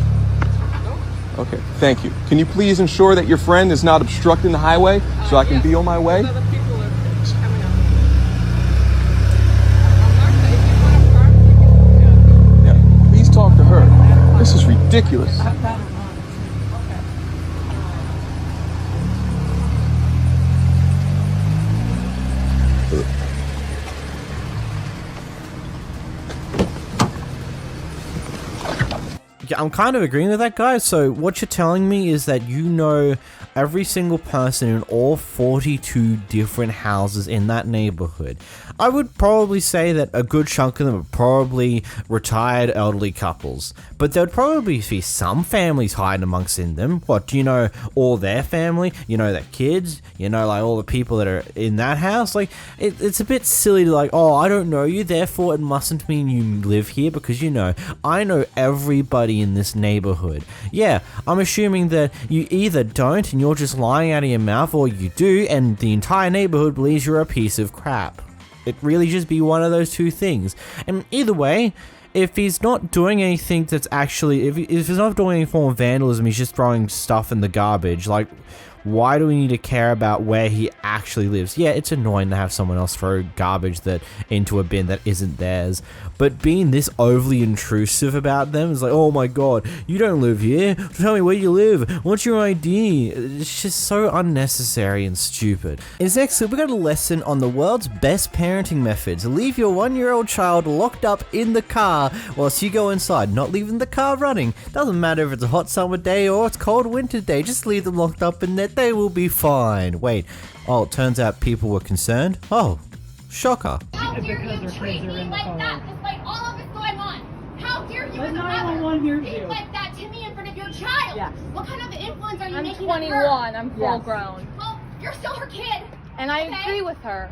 Okay, thank you. Can you please ensure that your friend is not obstructing the highway so I can be on my way? Yeah, please talk to her. This is ridiculous. Yeah, I'm kind of agreeing with that, guy. So what you're telling me is that you know every single person in all 42 different houses in that neighborhood. I would probably say that a good chunk of them are probably retired elderly couples, but there would probably be some families hiding amongst in them. What, do you know all their family? You know their kids? You know, like, all the people that are in that house? Like, it's a bit silly to, like, oh, I don't know you, therefore it mustn't mean you live here, because, you know, I know everybody in this neighborhood. Yeah, I'm assuming that you either don't and you're just lying out of your mouth, or you do and the entire neighborhood believes you're a piece of crap. It really just be one of those two things. And either way, if he's not doing anything that's actually, if he's not doing any form of vandalism, he's just throwing stuff in the garbage, like, why do we need to care about where he actually lives? Yeah, it's annoying to have someone else throw garbage that into a bin that isn't theirs, but being this overly intrusive about them is like, oh my god, you don't live here, tell me where you live, what's your ID? It's just so unnecessary and stupid. In this next clip, we got a lesson on the world's best parenting methods. Leave your 1-year-old child locked up in the car whilst you go inside, not leaving the car running. Doesn't matter if it's a hot summer day or it's cold winter day, just leave them locked up in there. They will be fine. Wait, oh, it turns out people were concerned? Oh, shocker. How dare you treat me like that despite all of this going on? How dare you as a mother speak like that to me in front of your child? Yes. What kind of influence are you making on her? I'm 21. I'm full grown. Well, you're still her kid. And I agree with her.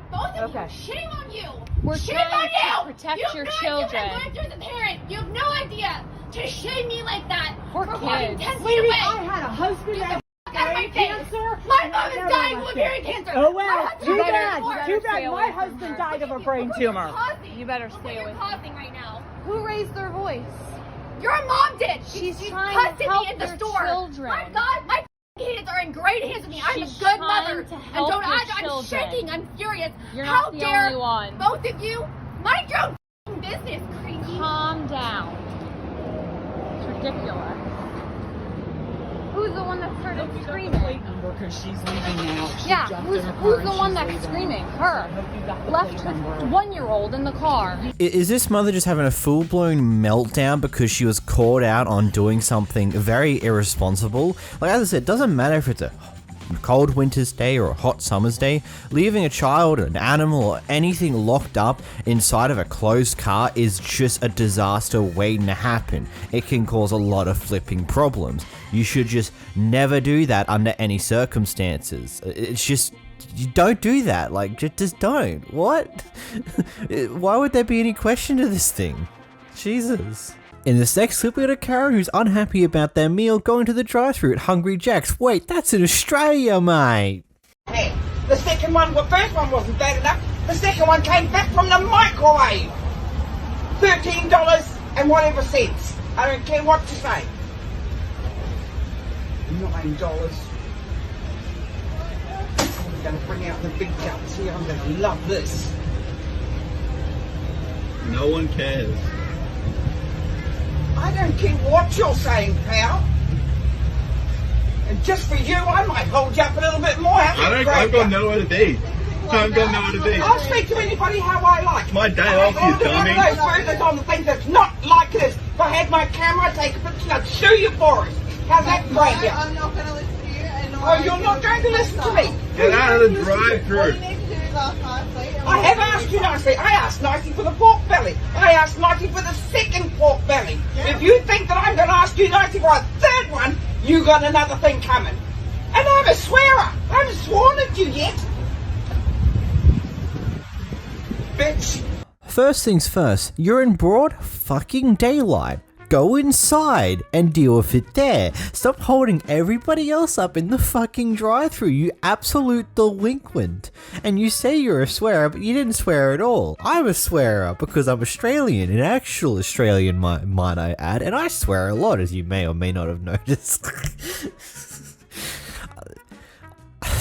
Both of you. Shame on you. We're shame trying on to you. protect you have your no children. Idea what I'm going through as a parent. You have no idea to shame me like that. We're for walking kids. 10 feet Lady, away. I had a husband that Out of my face. My mom is dying of ovarian cancer. Oh well, Too bad. stay away My from husband her. died of a brain tumor. You better Look what stay you're away. causing right now. Who raised their voice? Your mom did. She's She trying cussed to at help me in the your store. children. My God, my kids are in great hands with me. I'm a She's good trying mother. to And help don't your I'm children. shaking. I'm furious. You're How not the dare only one. both of you mind your own business, crazy. Calm down. It's ridiculous. Who's the one that started screaming? Because she's leaving now. Yeah, who's the one that's screaming? Her. Left her 1-year-old in the car. Is this mother just having a full-blown meltdown because she was caught out on doing something very irresponsible? Like, as I said, it doesn't matter if it's a cold winter's day or a hot summer's day. Leaving a child, an animal, or anything locked up inside of a closed car is just a disaster waiting to happen. It can cause a lot of flipping problems. You should just never do that under any circumstances. It's just, you don't do that. Like, just don't. What? Why would there be any question to this thing? Jesus. In this next clip, we got a Karen who's unhappy about their meal going to the drive-thru at Hungry Jack's. Wait, that's in Australia, mate. Hey, The second one, the first one wasn't bad enough. The second one came back from the microwave. $13 and whatever cents. I don't care what you say. $9. I'm going to bring out the big guns here. I'm going to love this. No one cares. I don't care what you're saying, pal. And just for you, I might hold you up a little bit more. I've got nowhere to be. I've got nowhere to be. I'll speak to anybody how I like. It's my day off, you dummy. One of those burgers on the thing that's not like this. If I had my camera, I'd take a picture, I'd sue you for it. How's that break you? I'm not going to listen to you. Oh, you're not going to listen to me? Get out of the drive-through. I have asked you nicely. I asked nicely for the pork belly. I asked nicely for the second pork belly. If you think that I'm going to ask you nicely for a third one, you got another thing coming. And I'm a swearer. I haven't sworn at you yet. Bitch. First things first, you're in broad fucking daylight. Go inside and deal with it there. Stop holding everybody else up in the fucking drive-thru, you absolute delinquent. And you say you're a swearer, but you didn't swear at all. I'm a swearer because I'm Australian, an actual Australian might I add, and I swear a lot, as you may or may not have noticed.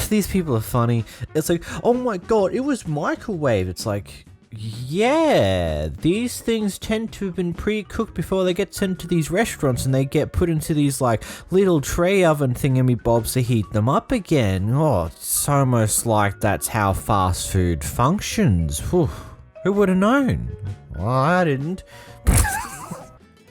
These people are funny. It's like, oh my god, it was microwaved. It's like, yeah, these things tend to have been pre-cooked before they get sent to these restaurants, and they get put into these like little tray oven thingamybobs to heat them up again. Oh, it's almost like that's how fast food functions. Whew. Who would have known? Well, I didn't.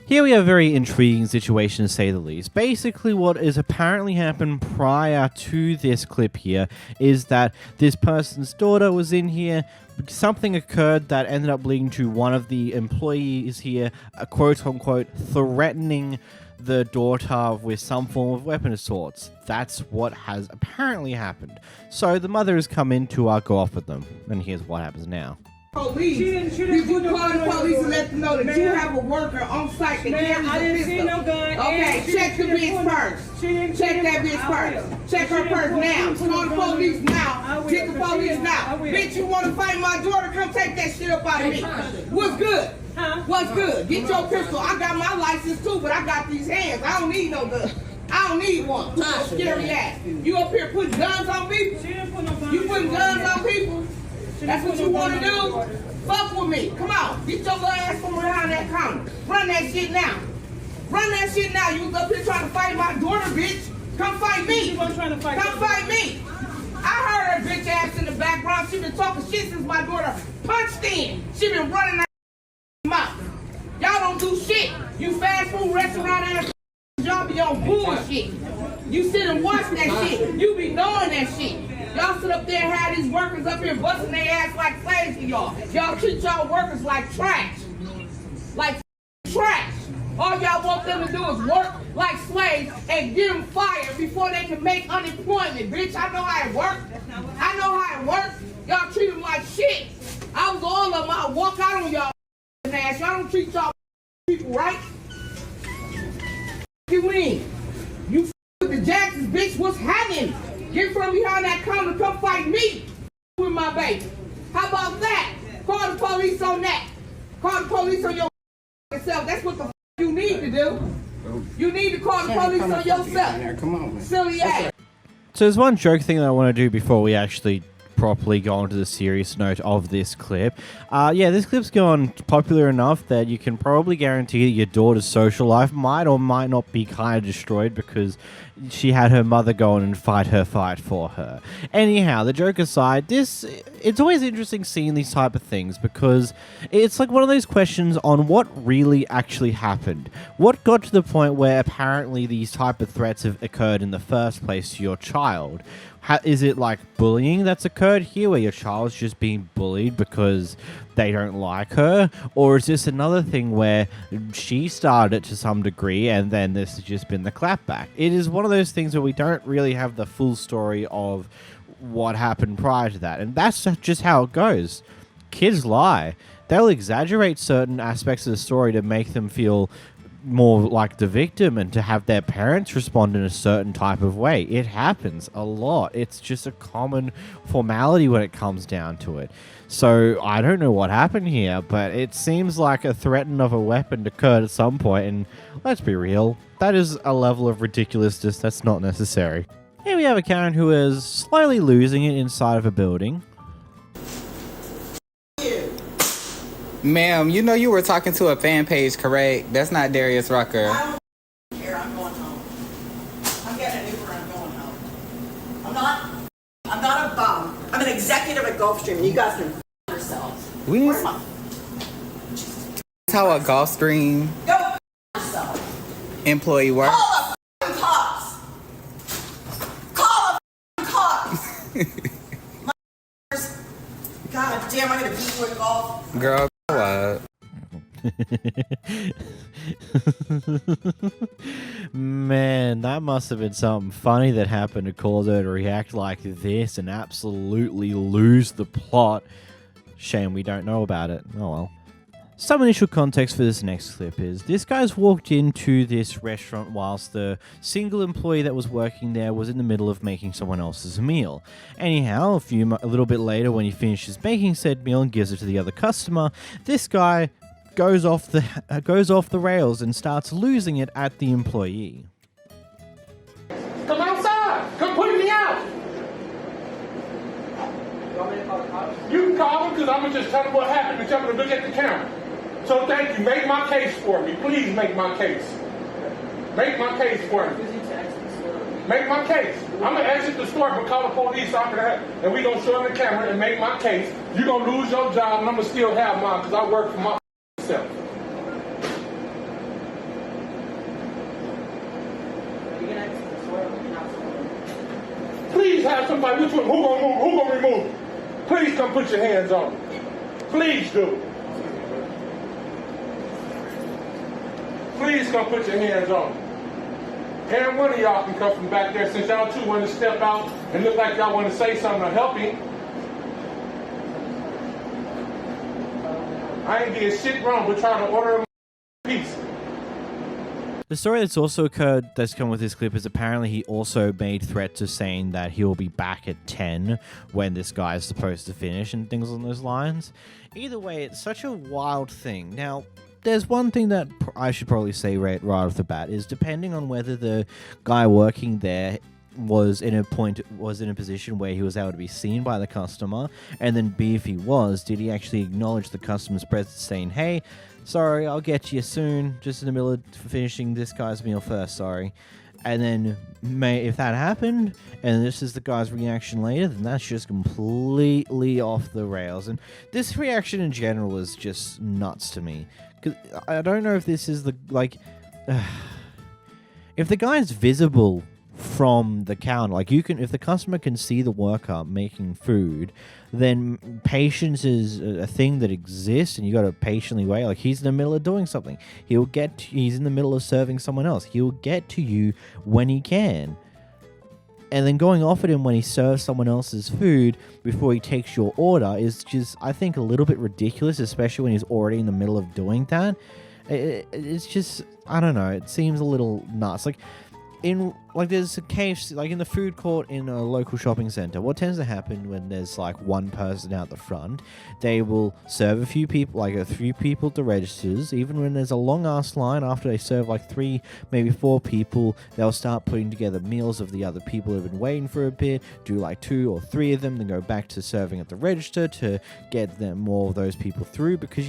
Here we have a very intriguing situation, to say the least. Basically, what is apparently happened prior to this clip here is that this person's daughter was in here. Something occurred that ended up leading to one of the employees here, quote-unquote, threatening the daughter with some form of weapon of sorts. That's what has apparently happened. So the mother has come in to go off with them. And here's what happens now. Police. Did you call the police and let them know that you have a worker on site that carries a pistol? I didn't see no gun. Okay, check the bitch purse. Check that bitch purse. Check her purse now. Call the police now. Get the police now. Bitch, you want to fight my daughter? Come take that shit up out of me. What's good? What's good? Get your pistol. I got my license too, but I got these hands. I don't need no gun. I don't need one. Scary ass. You up here putting guns on people? You putting guns on people? That's what you want to do? Fuck with me. Come on. Get your little ass from behind that counter. Run that shit now. Run that shit now. You was up here trying to fight my daughter, bitch. Come fight me. Come fight me. I heard her bitch ass in the background. She been talking shit since my daughter punched in. She been running her mouth. Y'all don't do shit. You fast food restaurant ass. Y'all be on bullshit. You sit and watch that shit. You be knowing that shit. Y'all sit up there and have these workers up here busting their ass like slaves to y'all. Y'all treat y'all workers like trash. Like trash. All y'all want them to do is work like slaves and get them fired before they can make unemployment. Bitch, I know how it works. I know how it works. Y'all treat them like shit. I was all of them. I'll walk out on y'all ass. Y'all don't treat y'all people right. You mean? You with the Jacksons, bitch, what's happening? Get from behind that counter, come fight me with my baby. How about that? Call the police on that. Call the police on yourself. That's what the you need to do. You need to call the police on yourself. Come on, man. Silly ass. So there's one joke thing that I want to do before we actually properly go on to the serious note of this clip. Yeah, this clip's gone popular enough that you can probably guarantee that your daughter's social life might or might not be kind of destroyed because she had her mother go on and fight for her. Anyhow, the joke aside, it's always interesting seeing these type of things because it's like one of those questions on what really actually happened. What got to the point where apparently these type of threats have occurred in the first place to your child? Is it like bullying that's occurred here where your child's just being bullied because they don't like her? Or is this another thing where she started it to some degree and then this has just been the clapback? It is one of those things where we don't really have the full story of what happened prior to that. And that's just how it goes. Kids lie. They'll exaggerate certain aspects of the story to make them feel more like the victim and to have their parents respond in a certain type of way. It happens a lot. It's just a common formality when it comes down to it. So I don't know what happened here, but it seems like a threat of a weapon occurred at some point, and let's be real, that is a level of ridiculousness that's not necessary. Here we have a Karen who is slowly losing it inside of a building. Ma'am, you know you were talking to a fan page, correct? That's not Darius Rucker. I don't care. I'm going home. I'm getting an Uber. I'm going home. I'm not a bum. I'm an executive at Gulfstream, and you guys can f*** yourselves. We need Where's my how a Gulfstream go f*** yourself? employee works. Call the f***ing cops. Call the f***ing cops. God damn, I'm gonna beat you at golf. Girl, what? Man, that must have been something funny that happened to cause her to react like this and absolutely lose the plot. Shame we don't know about it. Oh well. Some initial context for this next clip is this guy's walked into this restaurant whilst the single employee that was working there was in the middle of making someone else's meal. Anyhow, a little bit later when he finishes making said meal and gives it to the other customer, this guy goes off the rails and starts losing it at the employee. Come outside! Come put me out! You can call him because I'm going to just tell him what happened and tell him to look at the camera. So thank you. Make my case for me. Please make my case. Make my case for me. Make my case. I'm going to exit the store but call the police after that, and we going to show him the camera and make my case. You're going to lose your job and I'm going to still have mine because I work for myself. Please have somebody. Which one? Who gonna move? Who gonna remove? Please come put your hands on me. Please do. Please come put your hands on me. And one of y'all can come from back there since y'all two want to step out and look like y'all want to say something or help him. I ain't did shit wrong but trying to order him a piece. The story that's also occurred that's come with this clip is apparently he also made threats of saying that he will be back at 10 when this guy is supposed to finish and things along those lines. Either way, it's such a wild thing. Now, there's one thing that I should probably say right off the bat is depending on whether the guy working there was in a position where he was able to be seen by the customer, and then B, if he was, did he actually acknowledge the customer's presence saying, hey, sorry, I'll get you soon, just in the middle of finishing this guy's meal first, sorry. And then if that happened, and this is the guy's reaction later, then that's just completely off the rails. And this reaction in general is just nuts to me. Because I don't know if this is the, if the guy's visible from the counter, like if the customer can see the worker making food, then patience is a thing that exists and you got to patiently wait. Like, he's in the middle of doing something, he's in the middle of serving someone else, he'll get to you when he can. And then going off at him when he serves someone else's food before he takes your order is just, I think, a little bit ridiculous, especially when he's already in the middle of doing that. It's just, I don't know, it seems a little nuts. There's a KFC, in the food court in a local shopping center. What tends to happen when there's one person out the front, they will serve a few people at the registers. Even when there's a long ass line, after they serve 3, maybe 4 people, they'll start putting together meals of the other people who've been waiting for a bit, do 2 or 3 of them, then go back to serving at the register to get them more of those people through, because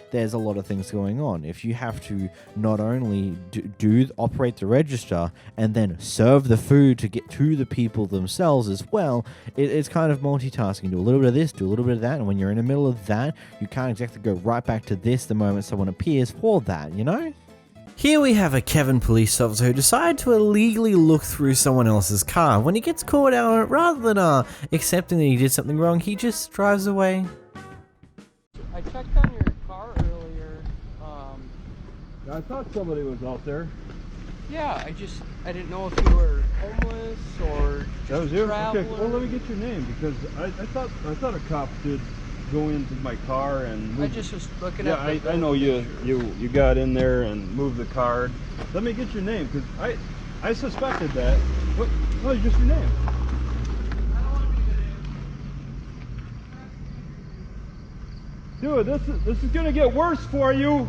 there's a lot of things going on. If you have to not only operate the register and then serve the food to get to the people themselves as well, it's kind of multitasking. Do a little bit of this, do a little bit of that, and when you're in the middle of that, you can't exactly go right back to this the moment someone appears for that, Here we have a Kevin police officer who decided to illegally look through someone else's car. When he gets caught out on it, rather than accepting that he did something wrong, he just drives away. I checked on your car earlier. I thought somebody was out there. Yeah, I didn't know if you were homeless or That was you? traveler. Okay, well, let me get your name, because I thought a cop did go into my car and move. I just was looking Yeah, at the I know you got in there and moved the card. Let me get your name, because I suspected that. What is just your name? Dude, this is gonna get worse for you.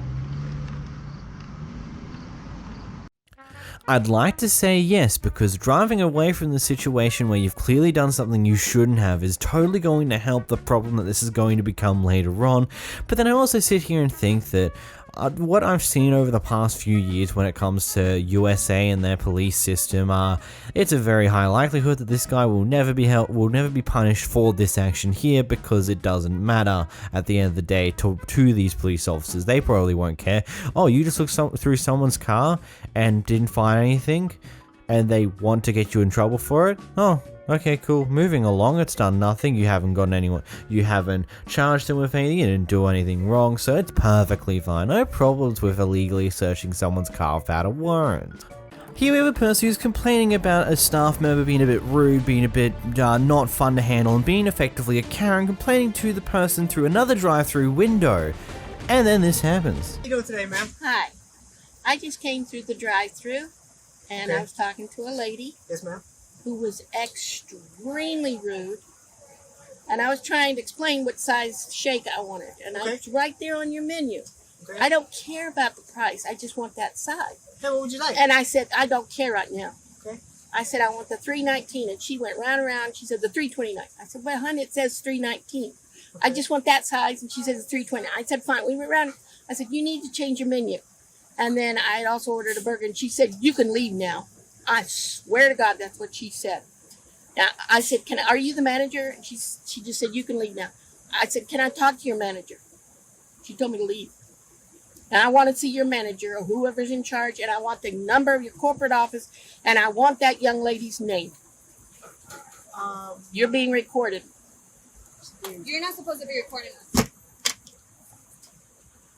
I'd like to say yes, because driving away from the situation where you've clearly done something you shouldn't have is totally going to help the problem that this is going to become later on. But then I also sit here and think that what I've seen over the past few years when it comes to USA and their police system, it's a very high likelihood that this guy will never be punished for this action here, because it doesn't matter at the end of the day to these police officers. They probably won't care. Oh, you just looked through someone's car and didn't find anything, and they want to get you in trouble for it? Oh, okay, cool. Moving along, it's done nothing. You haven't gotten anyone. You haven't charged them with anything. You didn't do anything wrong, so it's perfectly fine. No problems with illegally searching someone's car without a warrant. Here we have a person who's complaining about a staff member being a bit rude, being a bit not fun to handle, and being effectively a Karen, complaining to the person through another drive-through window. And then this happens. How you doing today, ma'am? Hi. I just came through the drive-thru, and I was talking to a lady. Yes, ma'am. Who was extremely rude, and I was trying to explain what size shake I wanted, and I was right there on your menu. Okay. I don't care about the price. I just want that size. Hey, what would you like? And I said, I don't care right now. Okay. I said, I want the $3.19, and she went round and round. She said the $3.29. I said, well, honey, it says $3.19. Okay. I just want that size, and she said it's $3.20. I said, fine. We went round. I said, you need to change your menu. And then I had also ordered a burger, and she said, you can leave now. I swear to God, that's what she said. Now, I said, are you the manager? And she just said, you can leave now. I said, can I talk to your manager? She told me to leave. And I want to see your manager or whoever's in charge, and I want the number of your corporate office, and I want that young lady's name. You're being recorded. You're not supposed to be recording us.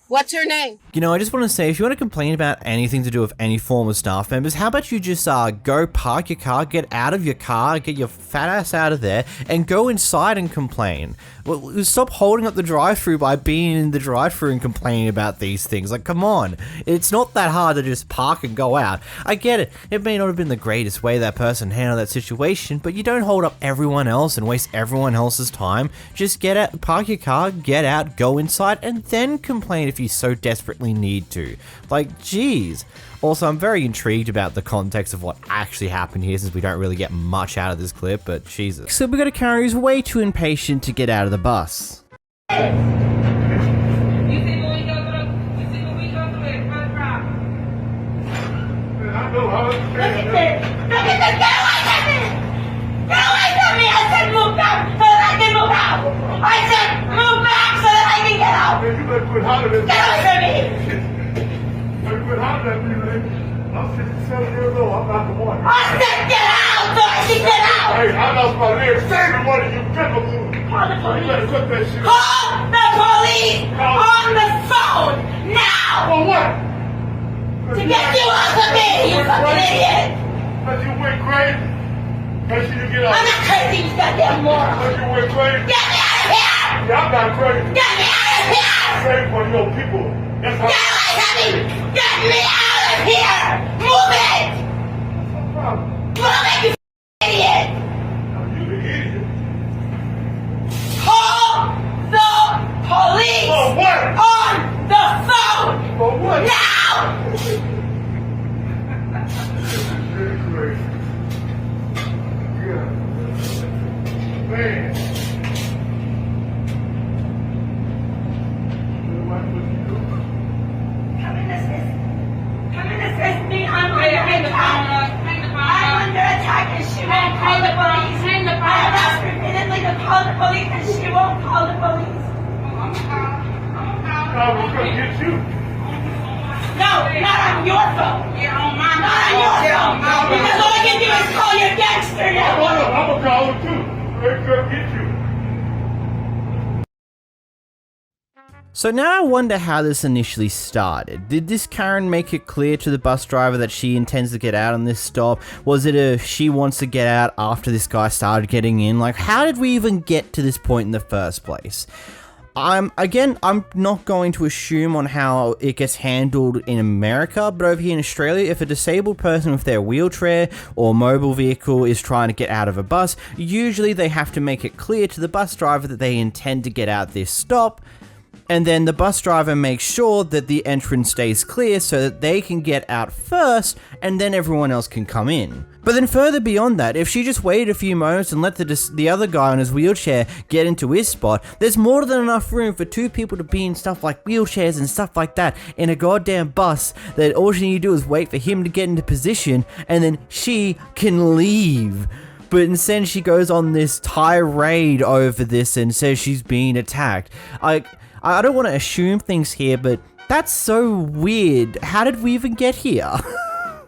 What's her name? You know, I just want to say, if you want to complain about anything to do with any form of staff members, how about you just go park your car, get out of your car, get your fat ass out of there, and go inside and complain. Well, stop holding up the drive-thru by being in the drive-thru and complaining about these things. Like, come on. It's not that hard to just park and go out. I get it. It may not have been the greatest way that person handled that situation, but you don't hold up everyone else and waste everyone else's time. Just get out, park your car, get out, go inside, and then complain if you so desperately need to. Like, geez. Also, I'm very intrigued about the context of what actually happened here, since we don't really get much out of this clip, but Jesus. So we got a Karen who's way too impatient to get out of the bus. I'm 67 years old. I'm not the one. I said get out! So I can get out! Hey, I lost my leg saving one of you people. Call the police! You better cut that shit. Call the police! On the phone! Now! For what? To get you off of me, you fucking idiot! Because you went crazy. Make sure you get out. I'm not crazy, you goddamn moron! Because you went crazy. Get me out of here! Yeah, I'm not crazy. Get me out of here! Save for your people. That's how. Get away from me! Get me out of here! Move it! Move it, you idiot! You the idiot. Call the police! For what? On the phone! For what? Now! Very crazy. Yeah. Man. Come and assist me. I'm under attack. I'm under attack and she won't call the police. I have asked repeatedly to call the police and she won't call the police. I was going to get you. No, not on your phone. Not on your phone. Because all I can do is call your gangster now. I'm going to call him too. They're going to get you. So now I wonder how this initially started. Did this Karen make it clear to the bus driver that she intends to get out on this stop? Was it a she wants to get out after this guy started getting in? Like, how did we even get to this point in the first place? I'm not going to assume on how it gets handled in America, but over here in Australia, if a disabled person with their wheelchair or mobile vehicle is trying to get out of a bus, usually they have to make it clear to the bus driver that they intend to get out this stop, and then the bus driver makes sure that the entrance stays clear so that they can get out first, and then everyone else can come in. But then further beyond that, if she just waited a few moments and let the other guy on his wheelchair get into his spot, there's more than enough room for two people to be in stuff like wheelchairs and stuff like that in a goddamn bus that all she need to do is wait for him to get into position, and then she can leave. But instead she goes on this tirade over this and says she's being attacked. I don't want to assume things here, but that's so weird. How did we even get here?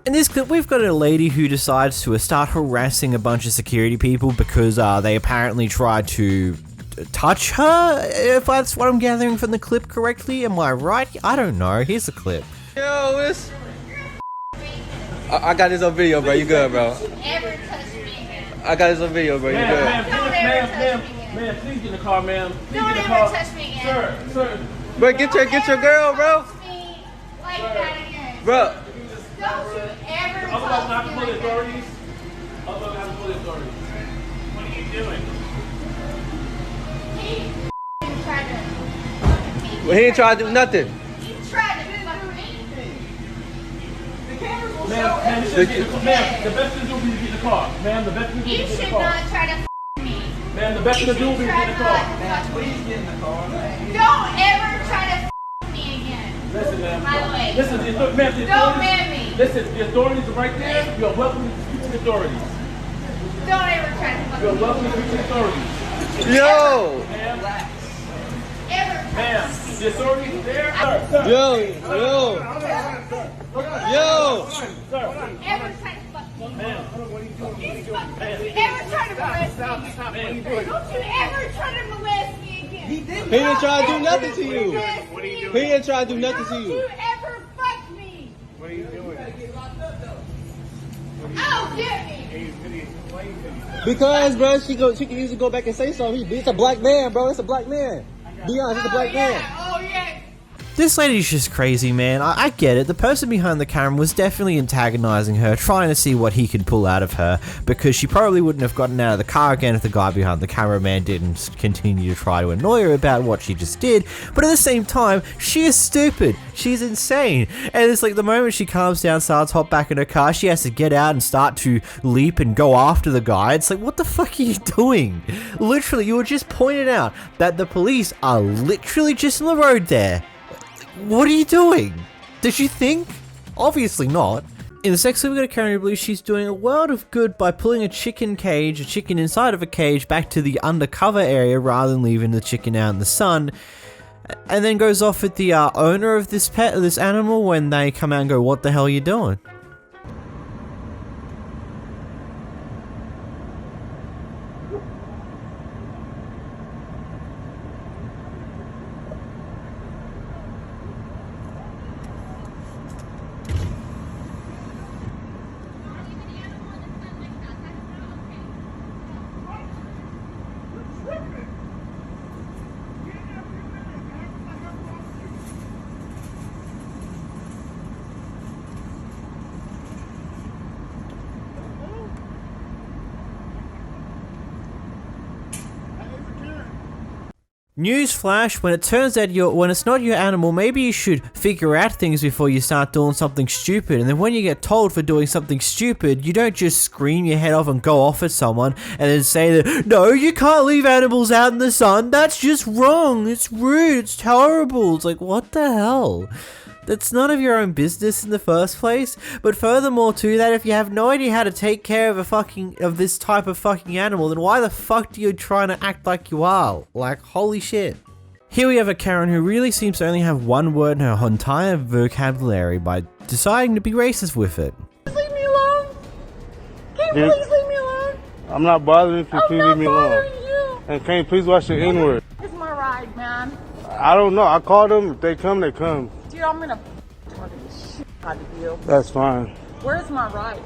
In this clip, we've got a lady who decides to start harassing a bunch of security people because they apparently tried to touch her, if that's what I'm gathering from the clip correctly. Am I right? I don't know. Here's the clip. Yo, it's... I got this on video, bro. You good, bro? I got this on video, bro. You good? Ma'am, please get in the car, ma'am. Please Don't get in the ever car. touch me again. Sir. Bro, get your girl, bro. Like that again. Bro. Don't you ever I'm about to have to talk pull to the me like authorities. I'm about to have to pull the authorities. What are you doing? He tried to. Well, he ain't trying to do nothing. He tried to fuck me. The cameras will show Ma'am, everything. ma'am, the best thing to do is get in the car. Ma'am, the best thing to do You is get in should the car. not try to me. Ma'am, the best thing to do is get in the car. Please get in the car. Don't ever try to me again. Listen, ma'am. By the way. Listen, ma'am, the Don't authorities. man me. Listen, the authorities are right there. You're welcome to speak to the authorities. Don't ever try to fuck You're me. welcome to speak to the authorities. Yo. Ma'am, Ever. ma'am, the authorities are there. Sir. Yo. Ever try to fuck me. Ma'am. Ever try to molest me. Don't you ever try to molest me again. He didn't try to do nothing to you. He didn't try to do nothing to Don't you. you ever fuck me. What are you doing? Oh, get me. Because, bro, she can usually go back and say something. It's a black man, bro. It's a black man. Be honest, it's a black man. Oh, yeah. This lady's just crazy, man. I get it. The person behind the camera was definitely antagonizing her, trying to see what he could pull out of her, because she probably wouldn't have gotten out of the car again if the guy behind the cameraman didn't continue to try to annoy her about what she just did. But at the same time, she is stupid. She's insane. And it's like the moment she calms down, starts hop back in her car, she has to get out and start to leap and go after the guy. It's like, what the fuck are you doing? Literally, you were just pointed out that the police are literally just on the road there. What are you doing? Did you think? Obviously not. In the sex we've got Karen who believes she's doing a world of good by pulling a chicken inside of a cage back to the undercover area rather than leaving the chicken out in the sun, and then goes off at the owner of this this animal when they come out and go, what the hell are you doing? Newsflash, when it turns out when it's not your animal, maybe you should figure out things before you start doing something stupid. And then when you get told for doing something stupid, you don't just scream your head off and go off at someone and then say that, no, you can't leave animals out in the sun. That's just wrong. It's rude. It's terrible. It's like, what the hell? That's none of your own business in the first place. But furthermore to that, if you have no idea how to take care of this type of fucking animal, then why the fuck do you try to act like you are? Like, holy shit. Here we have a Karen who really seems to only have one word in her entire vocabulary by deciding to be racist with it. Leave me alone. Can you please leave me alone? I'm not bothering you. Please leave me alone. You. And can you please watch the N-word? It's my ride, man. I don't know. I called them. If they come, they come. Dude, I'm gonna target the shit out of you. That's fine. Where's my ride?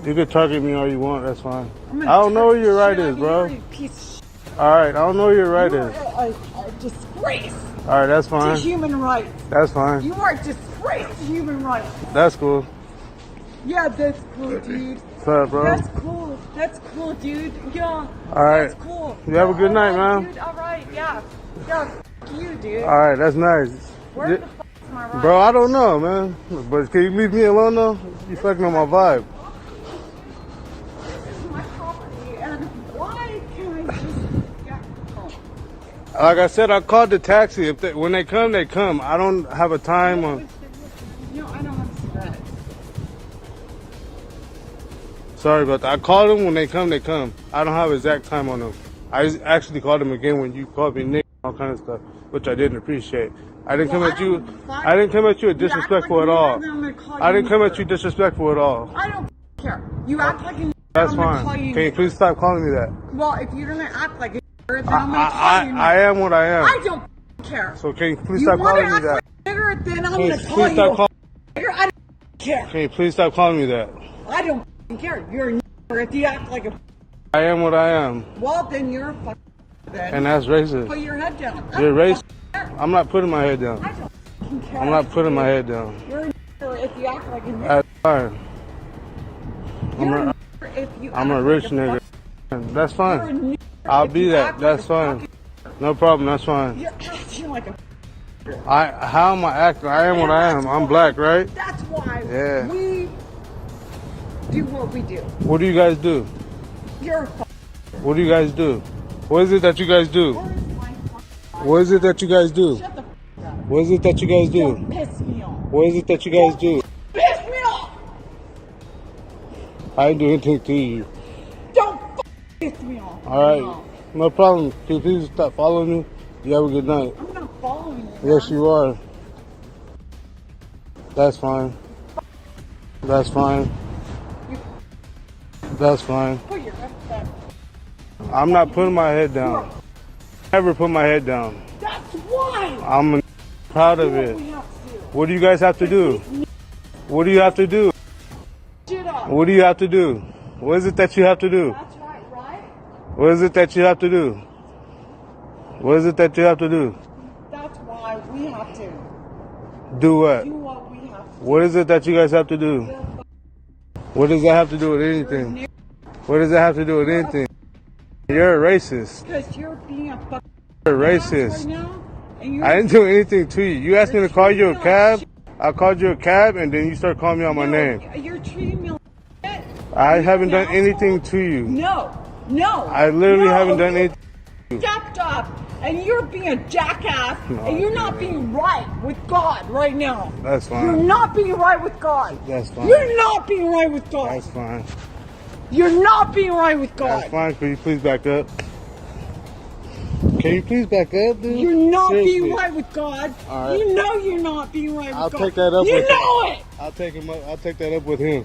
You can target me all you want. That's fine. I don't know where your right is, bro. Piece of shit. All right. I don't know where your right is. I just disgrace All right, that's to fine. human rights. That's fine. You are a disgrace to human rights. That's cool. Yeah, that's cool, dude. What's up, bro? That's cool. That's cool, dude. Yeah. All right. That's cool. You have a good night, Alright, man. Dude, all right, yeah. Yeah, f you, dude. All right, that's nice. Where the fuck is my right? Bro, I don't know, man. But can you leave me alone, though? You fucking on my vibe. This is my property, and why can't I just get home? Like I said, I called the taxi. If they, when they come, they come. I don't have a time on. No, I don't have cigarettes. Sorry about that. I called them when they come, they come. I don't have exact time on them. I actually called them again when you called me Nick and all kind of stuff, which I didn't appreciate. I didn't come at you. I didn't come at you disrespectful at all. I didn't come at you disrespectful at all. I don't care. You act like a That's I'm gonna fine. call you Can you please stop calling me that? Well, if you're gonna act like a then I'm gonna call you. I am what I am. I don't care. So can you please You stop wanna calling me act that? like a nigger, then I'm Can you gonna call please you. stop calling? Nigger. I don't care. Can you please stop calling me that? I don't care. You're a nigger if you act like a. I am what I am. Well, then you're a fuck. Then. And that's racist. Put your head down. You're racist. I'm not putting my head down. I don't care. I'm not putting my head down. You're a nigger if you act like a nigger. That's fine. You're a nigger if you I'm a act rich like a nigga. That's You're a fine. nigger I'll if be you that. act like That's a fine. No problem. That's fine. You're acting like a. How am I acting? I am what I am. I'm black, right? That's why Yeah. we do what we do. What do you guys do? You're a What do you guys do? What is it that you guys do? What is it that you guys do? Shut the up. What is it that you guys do? Don't piss me off. What is it that you guys do? Piss me off. I didn't do anything to you. Don't piss me off. All right. No problem. Can you please stop following me? You have a good night. I'm not following you. Yes, you are. That's fine. That's fine. That's fine. Put your head down. I'm not putting my head down. Never put my head down. That's why. I'm proud of it. What do you guys have to do? What do you have to do? Shut up. What do you have to do? What is it that you have to do? That's right, right? What is it that you have to do? What is it that you have to do? That's why we have to Do what? do what we have to. What is it that you guys have to do? What does that have to do with anything? What does that have to do with anything? You're a racist. Because you're being a fucking You're a right racist. now, and you're I didn't do anything to you. You asked me to call you a cab. I called you a cab, and then you start calling me out my name. You're treating me like shit. I haven't done anything to you. No, no. I literally no, haven't done anything. Stepped up, and you're being a jackass, No, and you're not being right with God right now. That's fine. You're not being right with God. That's fine. You're not being right with God. That's fine. You're not being right with God. That's fine. Can you please back up? Can you please back up, dude? You're not Seriously. being right with God. All right. You know you're not being right with I'll God. take that up. You with know it. I'll take him up. I'll take that up with him.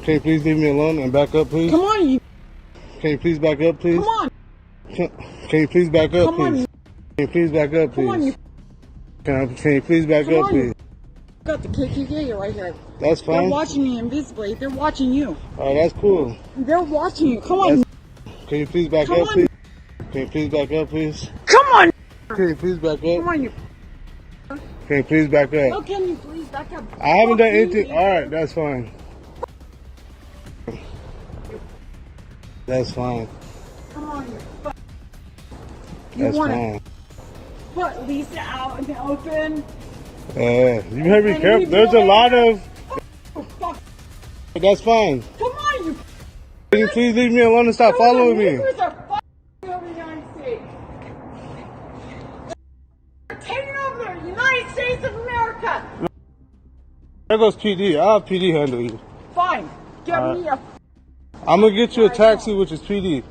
Can you please leave me alone and back up, please? Come on, you. Can you please back up, please? Come on. Can you please back up, Come on, please? you. Can you please back up, Come on, please? you. Can you please back Come up, on, you. please? Got the KKK right here. That's They're fine. watching me invisibly. They're watching you. Oh, that's cool. They're watching you. Come on. Can you please back Come up, on. please? Can you please back up, please? Come on. Can you please back up? Come on, you. Can you please back How up? can you please back up? I haven't done Fuck you, anything. you. All right, that's fine. That's fine. Come on, you. Fuck. You That's want fine. to put Lisa out in the open? You better be And careful. you There's a know lot of. Oh, fuck. That's fine. Come on, you. Can you please leave me alone and stop following me? Niggers are fucking over the United States. They're taking over the United States of America. There goes PD. I'll have PD handle you. Fine. Get All me a. I'm gonna get you a taxi, which is PD.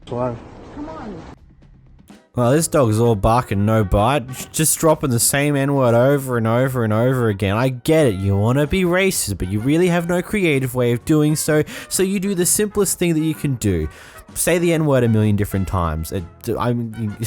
Fine. Come on. Well, this dog's all bark and no bite, just dropping the same N-word over and over and over again. I get it, you want to be racist, but you really have no creative way of doing so, so you do the simplest thing that you can do. Say the N-word a million different times. I mean,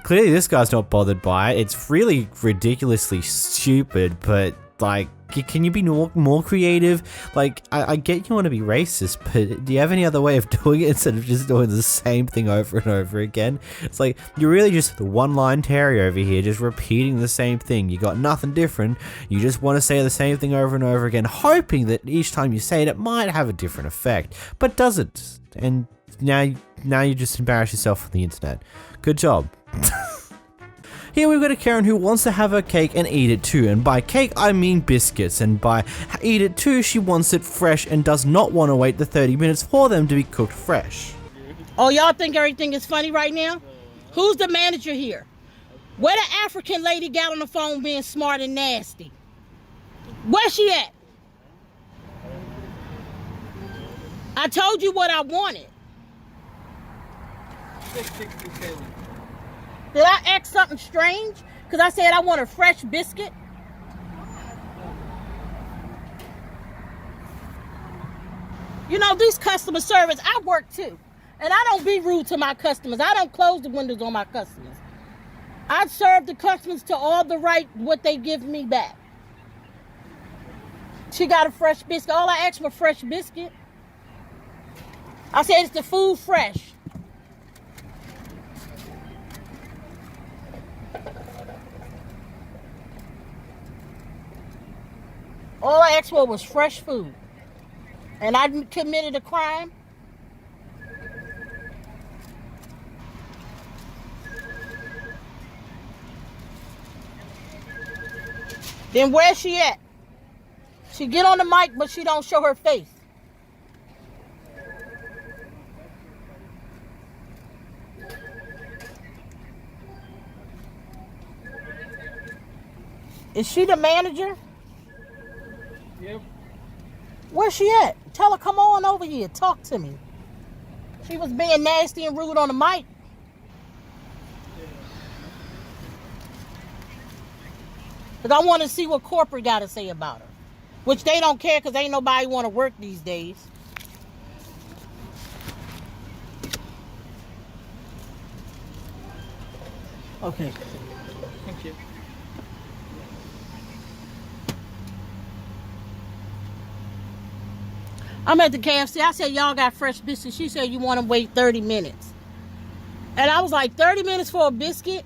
clearly this guy's not bothered by it. It's really ridiculously stupid, but Like, can you be more creative? Like, I get you want to be racist, but do you have any other way of doing it instead of just doing the same thing over and over again? It's like, you're really just the one-line Terry over here, just repeating the same thing. You got nothing different. You just want to say the same thing over and over again, hoping that each time you say it, it might have a different effect, but doesn't. And now you just embarrass yourself on the internet. Good job. Here we've got a Karen who wants to have her cake and eat it too, and by cake I mean biscuits, and by eat it too she wants it fresh and does not want to wait the 30 minutes for them to be cooked fresh. Oh, y'all think everything is funny right now? Who's the manager here? Where the African lady got on the phone being smart and nasty? Where's she at? I told you what I wanted. Did I ask something strange? Because I said I want a fresh biscuit? You know, these customer service, I work too. And I don't be rude to my customers. I don't close the windows on my customers. I serve the customers to all the right, what they give me back. She got a fresh biscuit. All I asked for fresh biscuit. I said, is the food fresh? All I asked for was fresh food. And I committed a crime. Then where's she at? She get on the mic, but she don't show her face. Is she the manager? Yep. Where's she at? Tell her, come on over here. Talk to me. She was being nasty and rude on the mic. Because I want to see what corporate got to say about her. Which they don't care because ain't nobody want to work these days. Okay. Thank you. I'm at the KFC. I said, y'all got fresh biscuits. She said, you want to wait 30 minutes. And I was like, 30 minutes for a biscuit?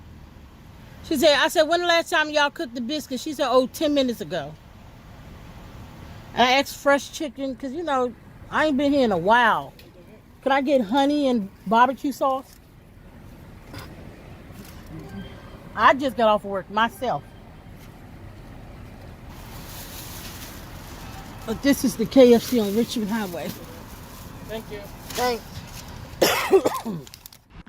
She said, I said, when the last time y'all cooked the biscuit? She said, oh, 10 minutes ago. And I asked fresh chicken, because, you know, I ain't been here in a while. Could I get honey and barbecue sauce? I just got off of work myself. But this is the KFC on Richmond Highway. Thank you. Thanks.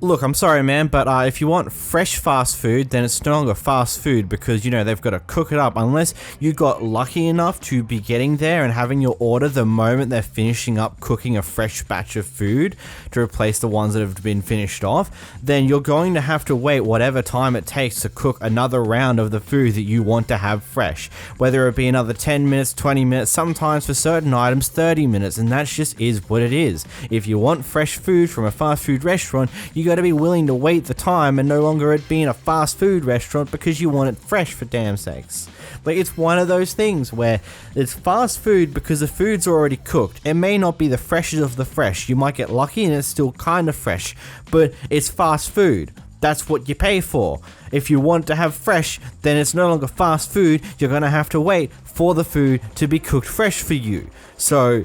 Look, I'm sorry, man, but if you want fresh fast food, then it's no longer fast food because, you know, they've got to cook it up. Unless you got lucky enough to be getting there and having your order the moment they're finishing up cooking a fresh batch of food to replace the ones that have been finished off, then you're going to have to wait whatever time it takes to cook another round of the food that you want to have fresh. Whether it be another 10 minutes, 20 minutes, sometimes for certain items 30 minutes, and that just is what it is. If you want fresh food from a fast food restaurant, you got to be willing to wait the time and no longer it being a fast food restaurant because you want it fresh, for damn sakes. Like, it's one of those things where it's fast food because the food's already cooked. It may not be the freshest of the fresh. You might get lucky and it's still kind of fresh, but it's fast food. That's what you pay for. If you want to have fresh, then it's no longer fast food. You're going to have to wait for the food to be cooked fresh for you. So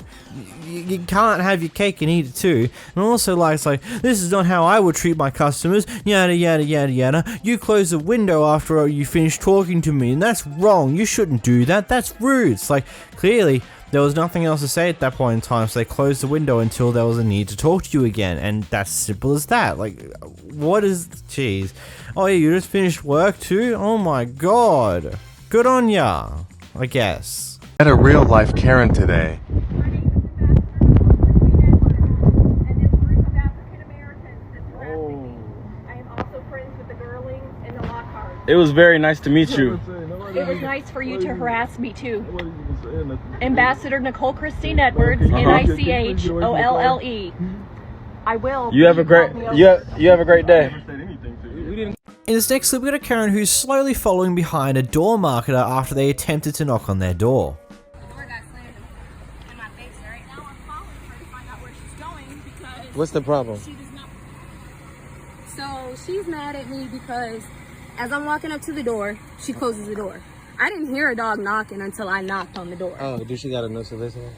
you can't have your cake and eat it too. And also, like, it's like, this is not how I would treat my customers, yada yada yada yada. You close the window after you finish talking to me, and that's wrong. You shouldn't do that. That's rude. It's like, clearly there was nothing else to say at that point in time, so they closed the window until there was a need to talk to you again, and that's simple as that. Like, what is... Jeez. Oh yeah, you just finished work too? Oh my god. Good on ya, I guess. I had a real life Karen today. It was very nice to meet you. It was nice for you to harass me too. Ambassador Nicole Christine Edwards, NICHOLLE. I will. You have a great day. In this next clip, we got a Karen who's slowly following behind a door marketer after they attempted to knock on their door. What's the problem? So she's mad at me because as I'm walking up to the door, she closes the door. I didn't hear a dog knocking until I knocked on the door. Oh, do she got a no soliciting?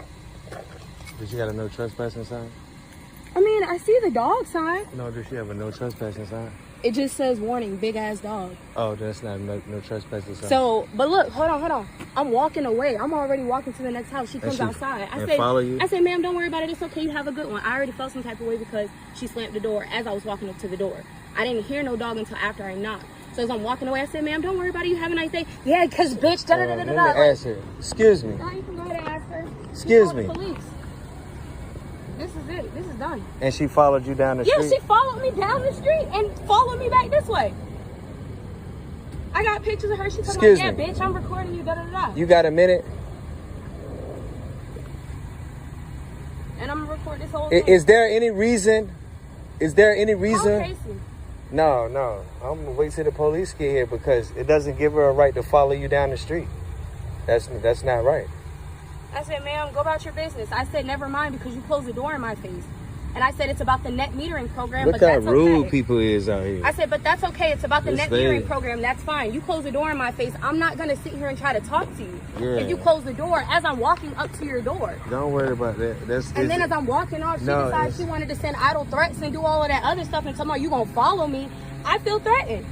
Does she got a no trespassing sign? I mean, I see the dog sign. No, does she have a no trespassing sign? It just says warning, big ass dog. Oh, that's not no trespassing sign. So, but look, hold on. I'm walking away. I'm already walking to the next house. She comes outside. Follow you? I say, ma'am, don't worry about it. It's okay. You have a good one. I already felt some type of way because she slammed the door as I was walking up to the door. I didn't hear no dog until after I knocked. So as I'm walking away, I said, ma'am, don't worry about it. You have a nice day. Yeah, because bitch, da-da-da-da-da. Let me ask her. Excuse me. No, you can go ahead and ask her. Excuse me. Police. This is it. This is done. And she followed you down the street? Yeah, she followed me down the street and followed me back this way. I got pictures of her. She told me, yeah, bitch, I'm recording you, da-da-da-da. You got a minute? And I'm going to record this whole thing. Is there any reason? Is there any reason? Call Tracy. No. I'm going to wait till the police get here because it doesn't give her a right to follow you down the street. That's not right. I said, ma'am, go about your business. I said, never mind, because you closed the door in my face. And I said, it's about the net metering program, Look but that's how rude okay. people is out here. I said, but that's okay. It's about the This net lady. metering program. That's fine. You close the door in my face. I'm not going to sit here and try to talk to you. Yeah. If you close the door as I'm walking up to your door. Don't worry about that. And then as I'm walking off, she decided she wanted to send idle threats and do all of that other stuff and tell me, you going to follow me. I feel threatened.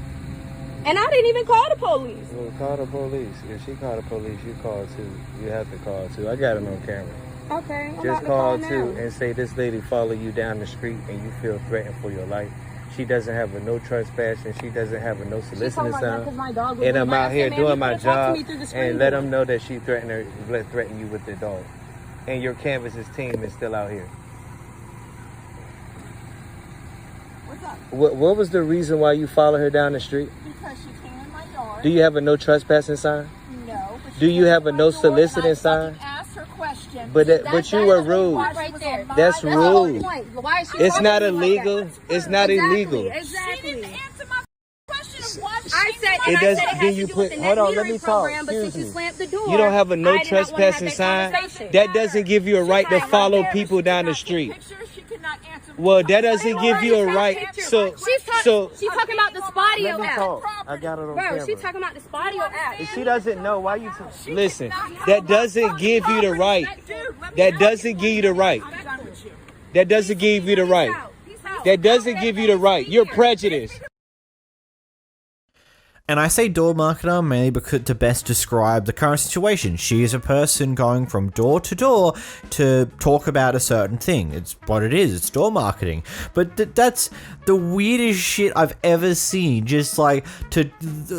And I didn't even call the police. Well, call the police. If she called the police, you call too. You have to call too. I got it on camera. Okay. I'm Just about call to call too now. and say this lady followed you down the street and you feel threatened for your life. She doesn't have a no trespassing. She doesn't have a no soliciting sign. And I'm out here doing my job and let them know that she threatened you with the dog. And your canvass's team is still out here. What's up? What was the reason why you followed her down the street? Because she came in my yard. Do you have a no trespassing sign? No. Do you have a no soliciting sign? Asked her question. But you were rude. Right there. That's rude. Why is she It's not talking like illegal. that? It's not illegal. Exactly. She didn't answer my question of why It does. Then you put. Hold on. Let me talk. Excuse me. You don't have a no trespassing sign. That doesn't give you a right to follow people down the street. Well, that doesn't give you a right. So she's talking about the Spodio app. I got it on Bro, camera. she's talking about the Spodio app. If she doesn't know, why you listen? That doesn't give you the right. That doesn't give you the right. That doesn't give you the right. That doesn't give you the right. You're prejudiced. And I say door marketer mainly because to best describe the current situation. She is a person going from door to door to talk about a certain thing. It's what it is. It's door marketing. But that's the weirdest shit I've ever seen. Just like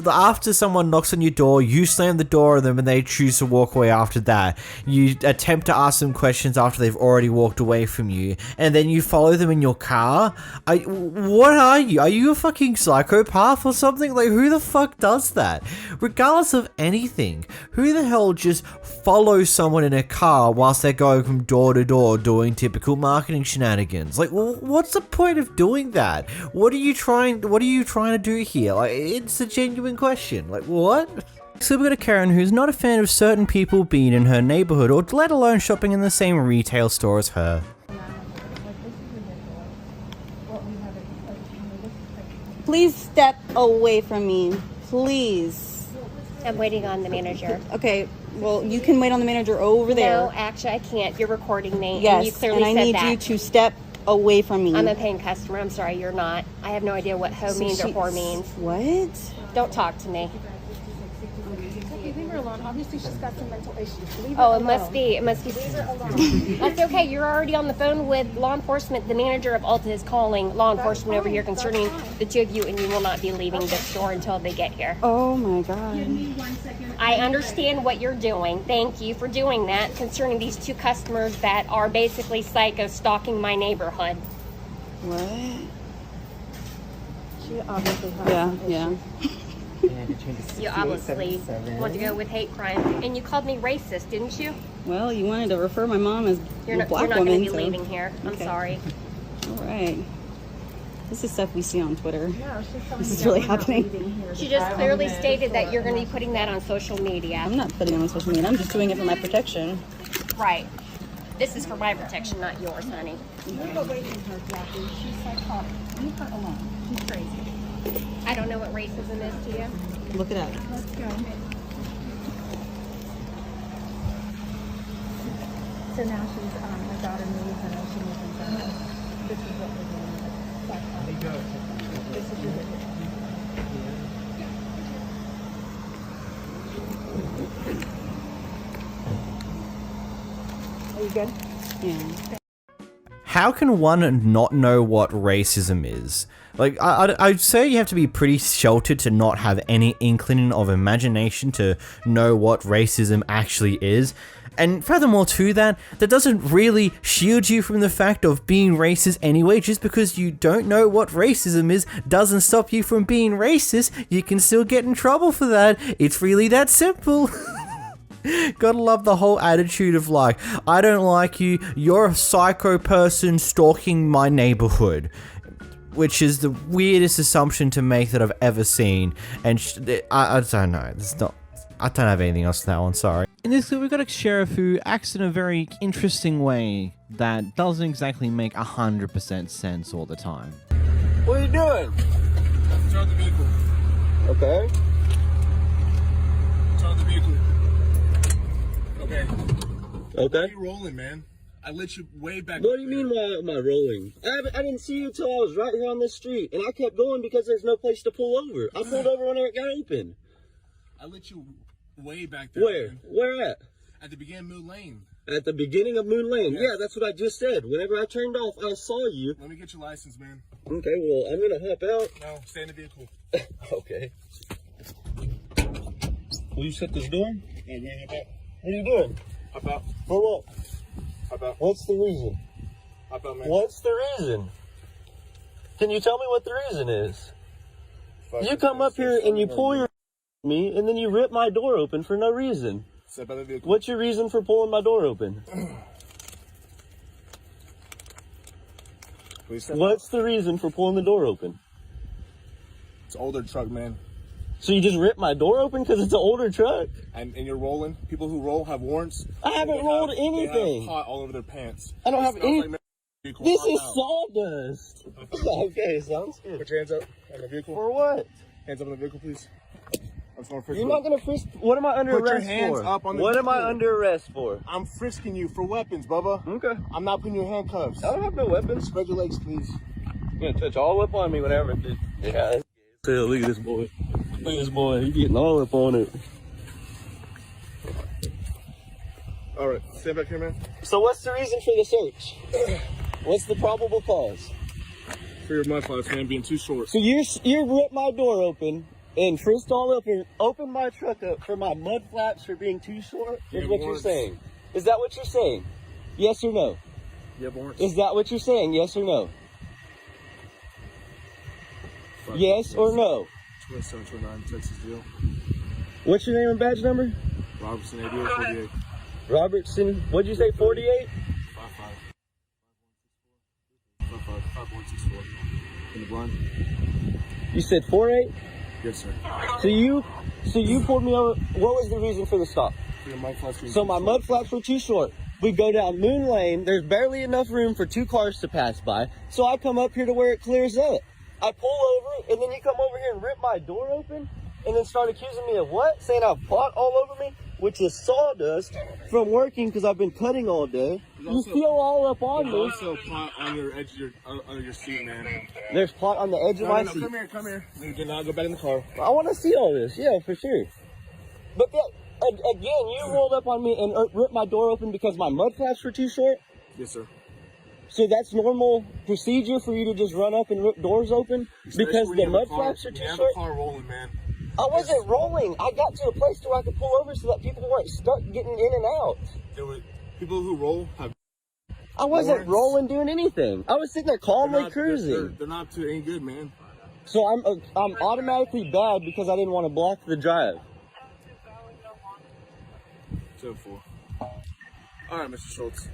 after someone knocks on your door, you slam the door on them and they choose to walk away after that. You attempt to ask them questions after they've already walked away from you. And then you follow them in your car. What are you? Are you a fucking psychopath or something? Like, who the fuck does that? Regardless of anything, who the hell just follows someone in a car whilst they're going from door to door doing typical marketing shenanigans? Like, what's the point of doing that? What are you trying to do here? Like, it's a genuine question. Like, what? So we've got a Karen who's not a fan of certain people being in her neighborhood or let alone shopping in the same retail store as her. Please step away from me. Please. I'm waiting on the manager. Okay, well, you can wait on the manager over there. No, actually, I can't. You're recording me. Yes, and you clearly I said need that. you to step away from me. I'm a paying customer. I'm sorry, you're not. I have no idea what ho means or whore means. What? Don't talk to me. Leave her alone. Obviously, she's got some mental issues. Leave her Oh, alone. it must be. Leave her alone. That's okay. You're already on the phone with law enforcement. The manager of Ulta is calling law enforcement over here concerning the two of you, and you will not be leaving the store until they get here. Oh my God. Give me 1 second. I understand what you're doing. Thank you for doing that concerning these two customers that are basically psycho stalking my neighborhood. What? She obviously has Yeah. You obviously want to go with hate crime, and you called me racist, didn't you? Well, you wanted to refer my mom as You're a not black going woman. to be leaving here. I'm Okay. sorry. All right. This is stuff we see on Twitter. No, she's telling This me is that really we're not happening. leaving here. She just clearly stated that you're going to be putting that on social media. I'm not putting it on social media. I'm just doing it for my protection. Right. This is for my protection, not yours, honey. Move away from her, Jackie. She's psychotic. Leave her alone. She's crazy. I don't know what racism is to you. Look it up. Let's go. So now she's, my daughter moves and she moves in front of us. This is what we're doing. This is ridiculous. Are you good? Yeah. How can one not know what racism is? Like, I'd say you have to be pretty sheltered to not have any inkling of imagination to know what racism actually is. And furthermore to that, that doesn't really shield you from the fact of being racist anyway. Just because you don't know what racism is doesn't stop you from being racist. You can still get in trouble for that. It's really that simple. Gotta love the whole attitude of like, I don't like you, you're a psycho person stalking my neighborhood. Which is the weirdest assumption to make that I've ever seen. And I don't know, I don't have anything else to that one, sorry. In this clip, we've got a sheriff who acts in a very interesting way that doesn't exactly make 100% sense all the time. What are you doing? Start the vehicle. Okay. Start the vehicle. Okay. Okay. Why are you rolling, man? I let you way back. What do you mean why am I rolling? I didn't see you until I was right here on this street, and I kept going because there's no place to pull over. I pulled over when it got open. I let you way back there. Where? Man. Where at? At the beginning of Moon Lane. At the beginning of Moon Lane. Yes. Yeah, that's what I just said. Whenever I turned off, I saw you. Let me get your license, man. Okay, well, I'm gonna hop out. No, stay in the vehicle. Okay. Will you shut this door? Yeah, yeah, hop out. What are you doing? Hop out. For what? Hop out. What's the reason? Hop out, man. What's the reason? Can you tell me what the reason is? You come up here and you pull your me, and then you rip my door open for no reason. Step out of the vehicle. What's your reason for pulling my door open? What's the reason for pulling the door open? It's an older truck, man. So you just ripped my door open because it's an older truck? And you're rolling. People who roll have warrants. I haven't rolled anything. They have pot all over their pants. I don't have any. Like, this is sawdust. Okay, sounds good. Put your hands up on the vehicle. For what? Hands up on the vehicle, please. I'm just gonna frisk You're you. not gonna frisk. What am I under Put arrest your hands for? up on the What am vehicle. I under arrest for? I'm frisking you for weapons, Bubba. Okay. I'm not putting you in handcuffs. I don't have no weapons. Spread your legs, please. You're gonna touch all up on me whenever. Yeah. Look at this boy. Look at this boy. He's getting all up on it. All right, stand back here, man. So what's the reason for the search? What's the probable cause? For your mud flaps, man, being too short. So you ripped my door open and frisked all up and opened my truck up for my mud flaps for being too short? Is what you're saying? Is that what you're saying? Yes or no? You have warrants. Is that what you're saying? Yes or no? Yes or no? 2729 Texas deal. What's your name and badge number? Robertson 8848. Robertson, what'd you say, 48? 5164. In the blind. You said 48? Yes, sir. So you pulled me over. What was the reason for the stop? For your mud flaps being So too my short. mud flaps were too short. We go down Moon Lane. There's barely enough room for 2 cars to pass by. So I come up here to where it clears up. I pull over, and then you come over here and rip my door open, and then start accusing me of what? Saying I have pot all over me, which is sawdust from working because I've been cutting all day. You feel all up on me. There's also pot on your edge of your seat, man. There's pot on the edge of my seat. Come here. We can now go back in the car. I want to see all this, yeah, for sure. But that, again, you rolled up on me and ripped my door open because my mud flaps were too short? Yes, sir. So that's normal procedure for you to just run up and rip doors open because the mud flaps are too short? You have the car rolling, man. I wasn't rolling. I got to a place where I could pull over so that people weren't stuck getting in and out. There were people who roll have. I wasn't rolling doing anything. I was sitting there calmly cruising. They're not too any good, man. So I'm automatically bad because I didn't want to block the drive. 7-4. All right, Mr. Schultz.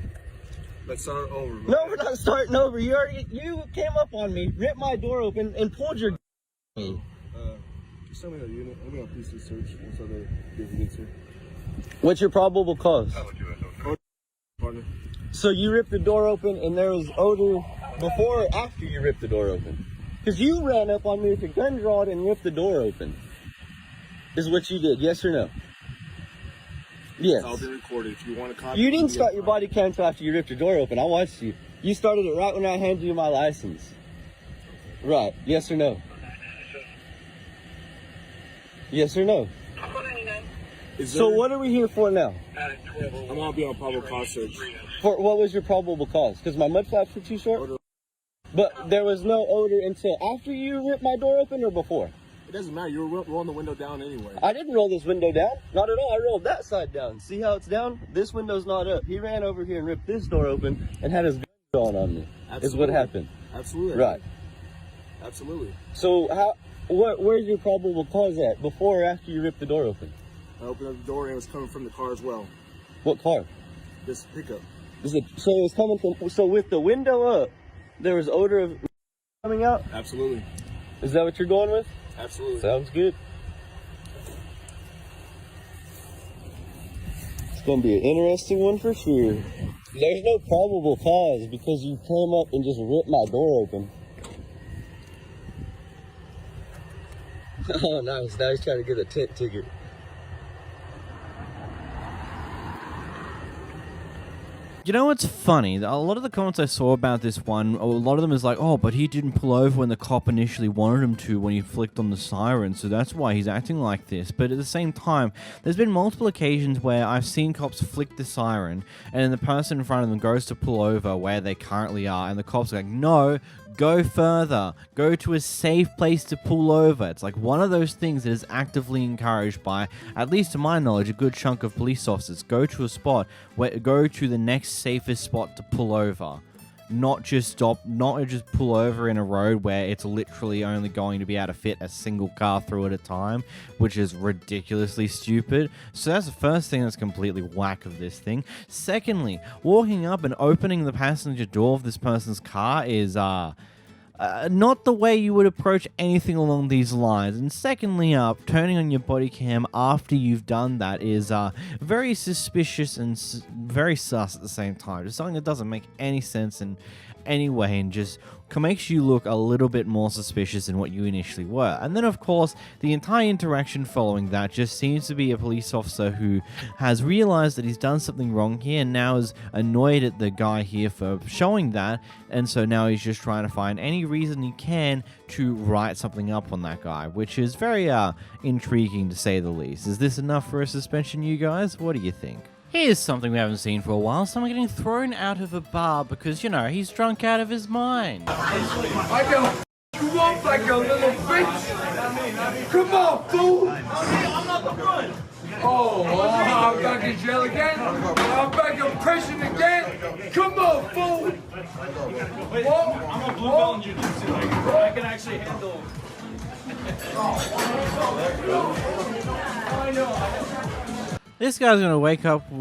Let's start over. No, we're not starting over. You came up on me, ripped my door open, and pulled your me. Just tell me the unit. I'm gonna police this search once other vehicle gets here. What's your probable cause? Partner. So you ripped the door open, and there was odor before or after you ripped the door open? Because you ran up on me with your gun drawn and ripped the door open. Is what you did, yes or no? Yes. It's all been recorded. If you want to copy. You didn't start your body cam until after you ripped your door open. I watched you. You started it right when I handed you my license. Right. Yes or no? Yes or no? So what are we here for now? I'm gonna be on probable cause search. For what was your probable cause? Because my mud flaps were too short? But there was no odor until after you ripped my door open or before? It doesn't matter. You were rolling the window down anyway. I didn't roll this window down. Not at all. I rolled that side down. See how it's down? This window's not up. He ran over here and ripped this door open and had his gun drawn on me. Absolutely. Is what happened. Absolutely. Right. Absolutely. So where's your probable cause at? Before or after you ripped the door open? I opened up the door and it was coming from the car as well. What car? This pickup. So it was coming from, so with the window up, there was odor of coming out? Absolutely. Is that what you're going with? Absolutely. Sounds good. It's going to be an interesting one for sure. There's no probable cause because you came up and just ripped my door open. Oh, nice. Now he's trying to get a tent ticket. You know what's funny? A lot of the comments I saw about this one, a lot of them is like, oh, but he didn't pull over when the cop initially wanted him to when he flicked on the siren, so that's why he's acting like this. But at the same time, there's been multiple occasions where I've seen cops flick the siren, and then the person in front of them goes to pull over where they currently are, and the cops are like, no, go further, go to a safe place to pull over. It's like one of those things that is actively encouraged by, at least to my knowledge, a good chunk of police officers. Go to a spot, go to the next safest spot to pull over. Not just pull over in a road where it's literally only going to be able to fit a single car through at a time, which is ridiculously stupid. So that's the first thing that's completely whack of this thing. Secondly, walking up and opening the passenger door of this person's car is not the way you would approach anything along these lines. And secondly, turning on your body cam after you've done that is very suspicious and very sus at the same time. Just something that doesn't make any sense in any way and just makes you look a little bit more suspicious than what you initially were. And then, of course, the entire interaction following that just seems to be a police officer who has realized that he's done something wrong here and now is annoyed at the guy here for showing that, and so now he's just trying to find any reason he can to write something up on that guy, which is very intriguing to say the least. Is this enough for a suspension, you guys? What do you think? Here's something we haven't seen for a while. Someone getting thrown out of a bar because, you know, he's drunk out of his mind. I go, you up like a little bitch. Come on, fool. I'm not the one. Oh, I'm back in jail again. I'm back in prison again. Come on, fool. Wait, I'm a blue belt in jiu-jitsu. I can actually handle. I know. This guy's going to wake up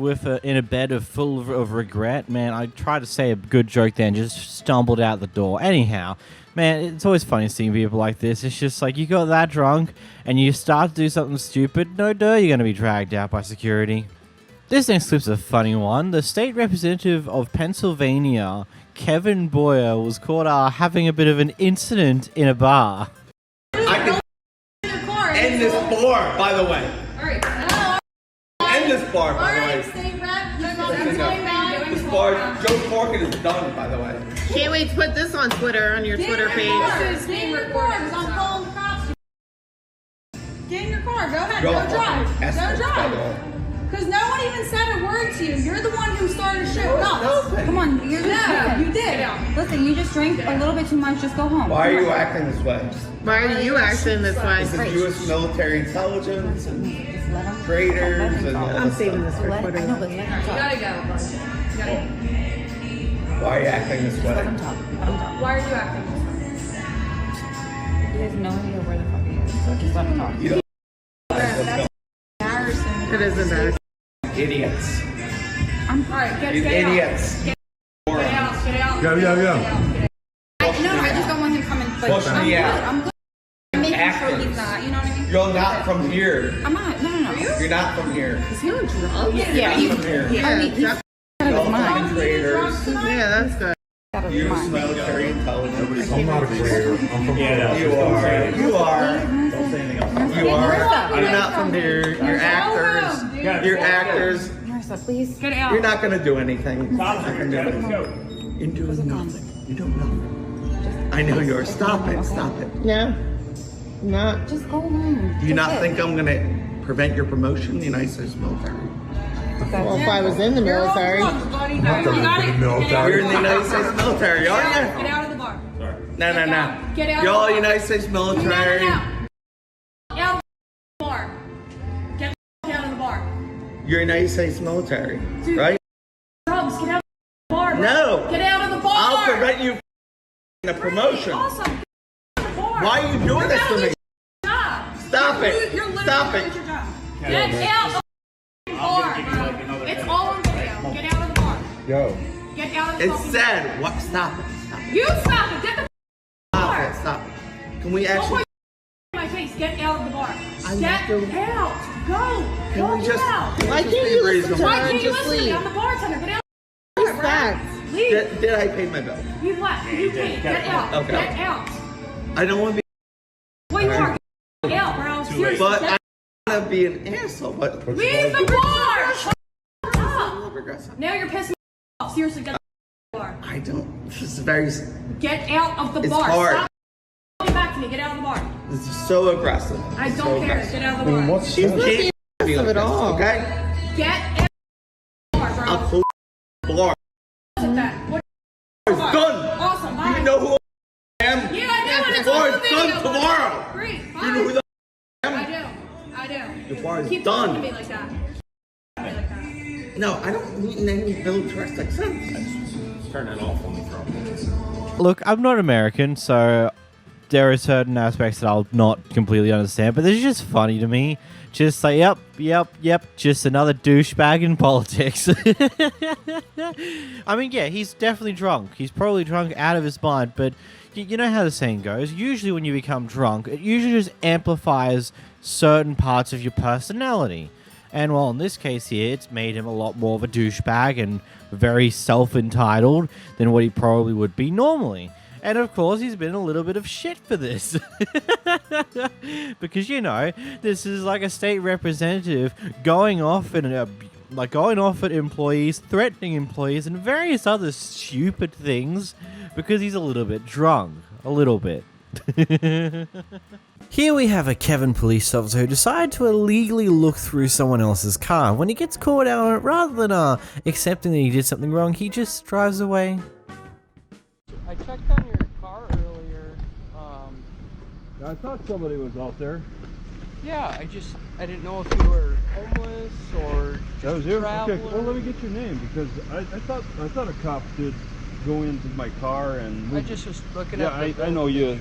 in a bed full of regret. Man, I tried to say a good joke then, just stumbled out the door. Anyhow, man, it's always funny seeing people like this. It's just like you got that drunk and you start to do something stupid. No duh, you're going to be dragged out by security. This next clip's a funny one. The state representative of Pennsylvania, Kevin Boyer, was caught having a bit of an incident in a bar. I can end this bar, by the way. This bar, by the way. This bar, Joe Corkin is done, by the way. Can't wait to put this on Twitter, on your Twitter page. This is being recorded because I'm calling the cops. Get in your car. Go ahead. Go drive. Go drive. Because no one even said a word to you. You're the one who started shit with us. Come on, you're no, you did. Listen, you just drank a little bit too much. Just go home. Why are you acting this way? Why are you acting this way? This is U.S. military intelligence and traitors and all I'm saving this for Twitter. I know, but let him talk. You gotta go. You gotta go. Why are you acting this way? Let him talk. Let him talk. Why are you acting this way? He has no idea where the fuck he is, so just let him talk. You don't. That's embarrassing. It is embarrassing. Idiots. All right, get These out. idiots. Get out. Go. I just don't want him coming. Like, Push me out. I'm good. I'm making sure he's not. You know what I mean? You're not from here. I'm not. No. You're not from here. Is he on drugs? Yeah, he's from here. I mean, he's out of his mind. Traders. Yeah, that's good. Use military intelligence. I'm not a trader. I'm from You are. You are. Don't say anything else. You are. You're not from here. You're actors. You're actors. Marissa, please. Get out. You're not gonna do anything. You're doing nothing. You don't know. I know you are. Stop it. Stop it. No. Not. Just go home. Do you not think I'm gonna prevent your promotion in the United States military? Well, if I was in the military. You got it? You're in the United States military, are Get you? out of the bar. No. Get out. You're all United States military. Get out of the bar. Get out of the bar. You're United States military, right? Drugs, get out of the bar. Bro. No. Get out of the bar. I'll prevent you from a promotion. Awesome. Why are you doing this to me? Job. Stop it. You're literally Stop doing it. your job. Get out of the bar, bro. It's all on video. Get out of the bar. Go. Get out of the It fucking said, what? Stop it. Stop it. You stop it. Get the Stop bar. it. Stop it. Can we Don't actually? put my face. Get out of the bar. I'm Get not doing- out. Go. Can Go we just? out. Why just can't be you listen reasonable? to Why her can't and you just listen to me? leave? I'm the bartender. Get out of the bar, bro. Facts. Leave. Did I pay my bill? You left. You paid. Get out. Okay. Get out. I don't want to be. Well, you are. Get out, bro. Seriously. But Get I want to be an asshole. But Leave the bar! Shut up! Progressive. Now you're pissing me off. Seriously, get the bar. I don't. This is very. Get out of the It's bar. hard. Stop coming back to me. Get out of the bar. This is so aggressive. I don't So care. aggressive. Get out of the bar. She's not being Be like aggressive at this, all. Okay. Get out of the bar, bro. I'll close the bar. What is that? What It's done. Awesome. Bye. You know who I am. Yeah, I know. And it's Bar on the is video. done tomorrow. Great. Bye. You know who the I do. The bar is Keep done. talking to me like that. Like that. No, I don't need any militaristic sense. Turn it off on the Look, I'm not American, so there are certain aspects that I'll not completely understand, but this is just funny to me. Just like, yep, just another douchebag in politics. I mean, yeah, he's definitely drunk. He's probably drunk out of his mind, but you know how the saying goes. Usually when you become drunk, it usually just amplifies certain parts of your personality. And well, in this case here, it's made him a lot more of a douchebag and very self-entitled than what he probably would be normally. And of course, he's been a little bit of shit for this. Because, you know, this is like a state representative going off at employees, threatening employees, and various other stupid things because he's a little bit drunk. A little bit. Here we have a Kevin police officer who decided to illegally look through someone else's car. When he gets caught out on it, rather than accepting that he did something wrong, he just drives away. I checked on your car earlier. I thought somebody was out there. Yeah, I didn't know if you were homeless or just That was you? traveling. Okay, well let me get your name because I thought a cop did go into my car and I just was looking yeah, at the I know you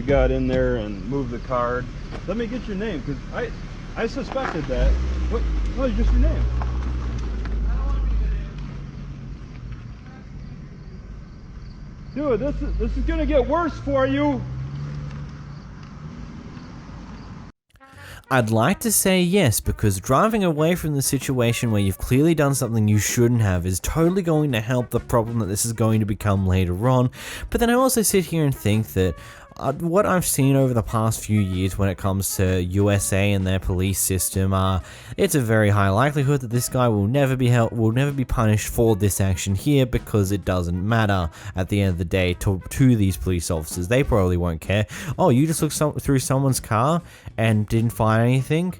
got in there and moved the card. Let me get your name because I suspected that. What is just your name? Dude, this is gonna get worse for you. I'd like to say yes, because driving away from the situation where you've clearly done something you shouldn't have is totally going to help the problem that this is going to become later on. But then I also sit here and think that what I've seen over the past few years when it comes to USA and their police system, it's a very high likelihood that this guy will never be punished for this action here, because it doesn't matter at the end of the day to these police officers. They probably won't care. Oh, you just looked through someone's car and didn't find anything,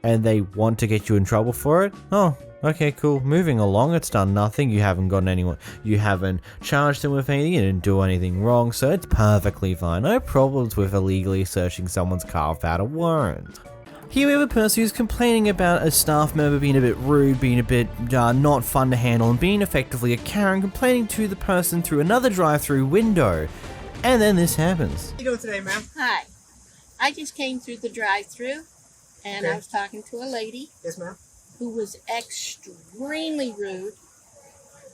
and they want to get you in trouble for it? Oh, okay, cool. Moving along, it's done nothing. You haven't gotten anyone. You haven't charged them with anything. You didn't do anything wrong, so it's perfectly fine. No problems with illegally searching someone's car without a warrant. Here we have a person who's complaining about a staff member being a bit rude, being a bit not fun to handle, and being effectively a Karen, complaining to the person through another drive-through window. And then this happens. How you doing today, ma'am? Hi. I just came through the drive-through, and I was talking to a lady. Yes, ma'am. Who was extremely rude.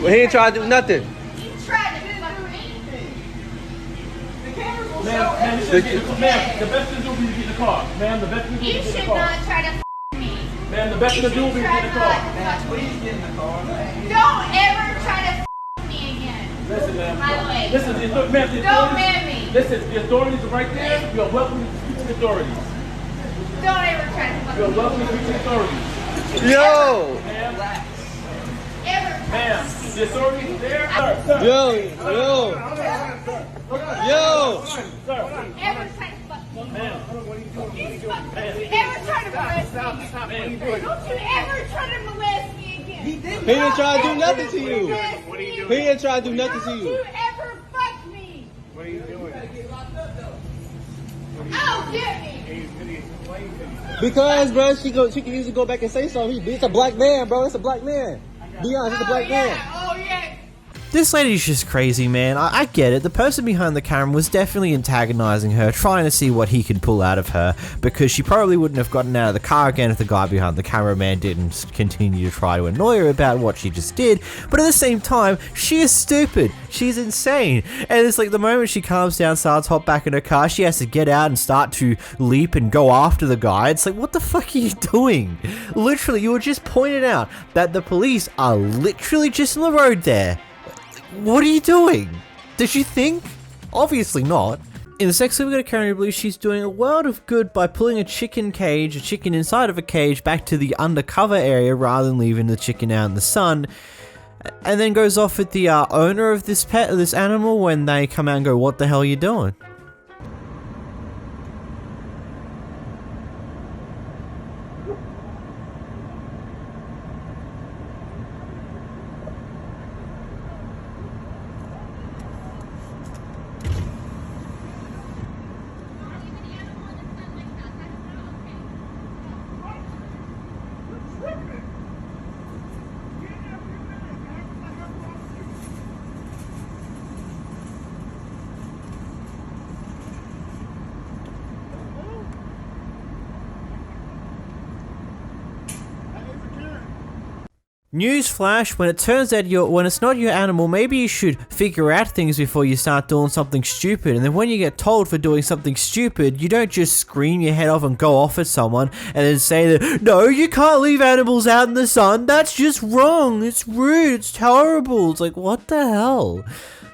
Well, he ain't trying to do nothing. Ma'am, the best thing to do is get in the car. Ma'am, the best thing to do is get in the car. You should not try to f me. Ma'am, the best thing to do is get in the car. Please get in the car. Don't ever try to f me again. Listen, ma'am. By the way. Listen, ma'am, Don't man me. Listen, the authorities are right there. You're welcome to speak to the authorities. Don't ever try to f me. You're welcome to speak to the authorities. Yo! Ma'am, the authorities are there. Sir. Yo! Ever try to fuck me. Ma'am. Ever try to molest me. Don't you ever try to molest me again. He didn't try to do nothing to you. He didn't try to do nothing to Don't you. you ever fuck me. What are you doing? Oh, get me. Because, bro, she can usually go back and say something. It's a black man, bro. It's a black man. Be honest, it's a black man. Oh, yeah. This lady's just crazy, man. I get it. The person behind the camera was definitely antagonizing her, trying to see what he could pull out of her, because she probably wouldn't have gotten out of the car again if the guy behind the cameraman didn't continue to try to annoy her about what she just did. But at the same time, she is stupid. She's insane. And it's like the moment she calms down, starts hop back in her car, she has to get out and start to leap and go after the guy. It's like, what the fuck are you doing? Literally, you were just pointed out that the police are literally just on the road there. What are you doing? Did you think? Obviously not. In the sex scene, we've got Karen who believes she's doing a world of good by pulling a chicken inside of a cage back to the undercover area rather than leaving the chicken out in the sun. And then goes off with the owner of this this animal when they come out and go, what the hell are you doing? Newsflash, when it turns out when it's not your animal, maybe you should figure out things before you start doing something stupid. And then when you get told for doing something stupid, you don't just scream your head off and go off at someone and then say that, no, you can't leave animals out in the sun. That's just wrong. It's rude. It's terrible. It's like, what the hell?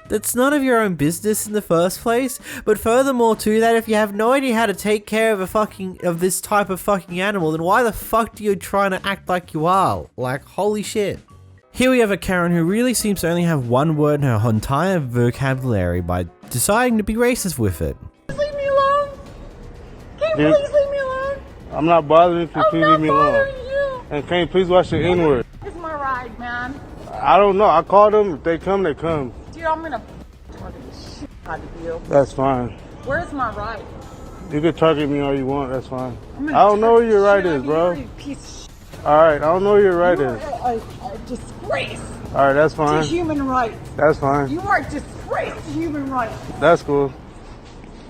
That's none of your own business in the first place. But furthermore to that, if you have no idea how to take care of this type of fucking animal, then why the fuck do you try to act like you are? Like, holy shit. Here we have a Karen who really seems to only have one word in her entire vocabulary by deciding to be racist with it. Please leave me alone. Can you please leave me alone? I'm not bothering you. Please leave me alone. You. And can you please watch the N-word? This is my ride, man. I don't know. I called them. If they come, they come. Dude, I'm gonna target the shit out of you. That's fine. Where's my ride? You can target me all you want. That's fine. I don't know where your right is, bro. You piece of shit. All right. I don't know where your right is. A disgrace. All right. That's fine. To human rights. That's fine. You are a disgrace to human rights. That's cool.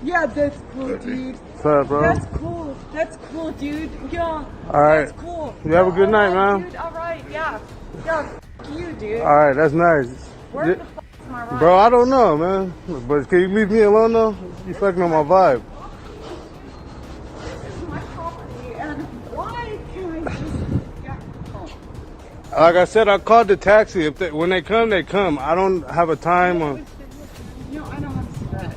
Yeah, that's cool, dude. What's up, bro? That's cool. That's cool, dude. Yeah. All right. That's cool. You have a good night, right, man. Dude, all right. Yeah. Yeah. F you, dude. All right. That's nice. Where the fuck is my ride? Bro, I don't know, man. But can you leave me alone, though? You fucking on my vibe. This is my property, and why can't I just get home? Like I said, I called the taxi. When they come, they come. I don't have a time on. You know, I don't understand.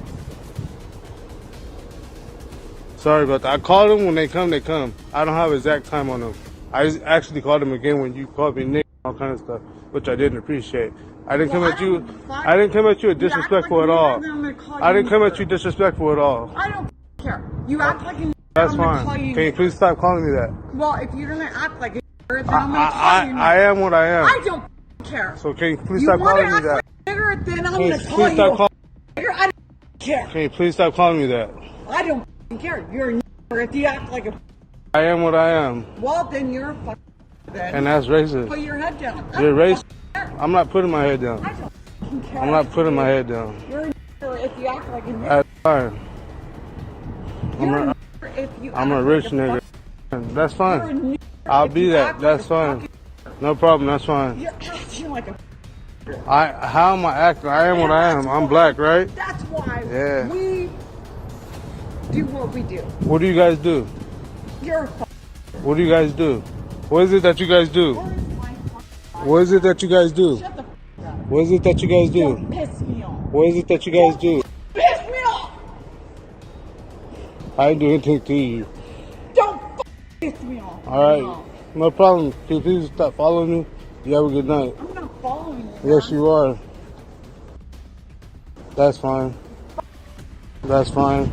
Sorry about that. I called them. When they come, they come. I don't have exact time on them. I actually called them again when you called me Nick and all kind of stuff, which I didn't appreciate. I didn't come at you. I didn't come at you disrespectful at all. I didn't come at you disrespectful at all. I don't care. You act like a That's fine. Can you please stop calling me that? Well, if you're gonna act like a then I'm gonna call you. I am what I am. I don't care. So can you please stop calling me that? Like then I'm Please gonna call you. stop calling. I don't care. Can you please stop calling me that? I don't care. You're a if you act like a. I am what I am. Well, then you're a then. And that's racist. Put your head down. You're racist. I'm not putting my head down. I don't care. I'm not putting my head down. You're a if you act like a. That's fine. I'm a rich nigga. That's fine. I'll be that. That's fine. No problem. That's fine. You're acting like a. How am I acting? I am what I am. I'm black, right? That's why Yeah. we do what we do. What do you guys do? You're a. What do you guys do? What is it that you guys do? What is it that you guys do? Shut the up. What is it that you guys do? Don't piss me off. What is it that you guys do? Piss me off. I didn't do anything to you. Don't piss me off. All right. No problem. Can you please stop following me? You have a good night. I'm not following you. Yes, you are. That's fine. That's fine.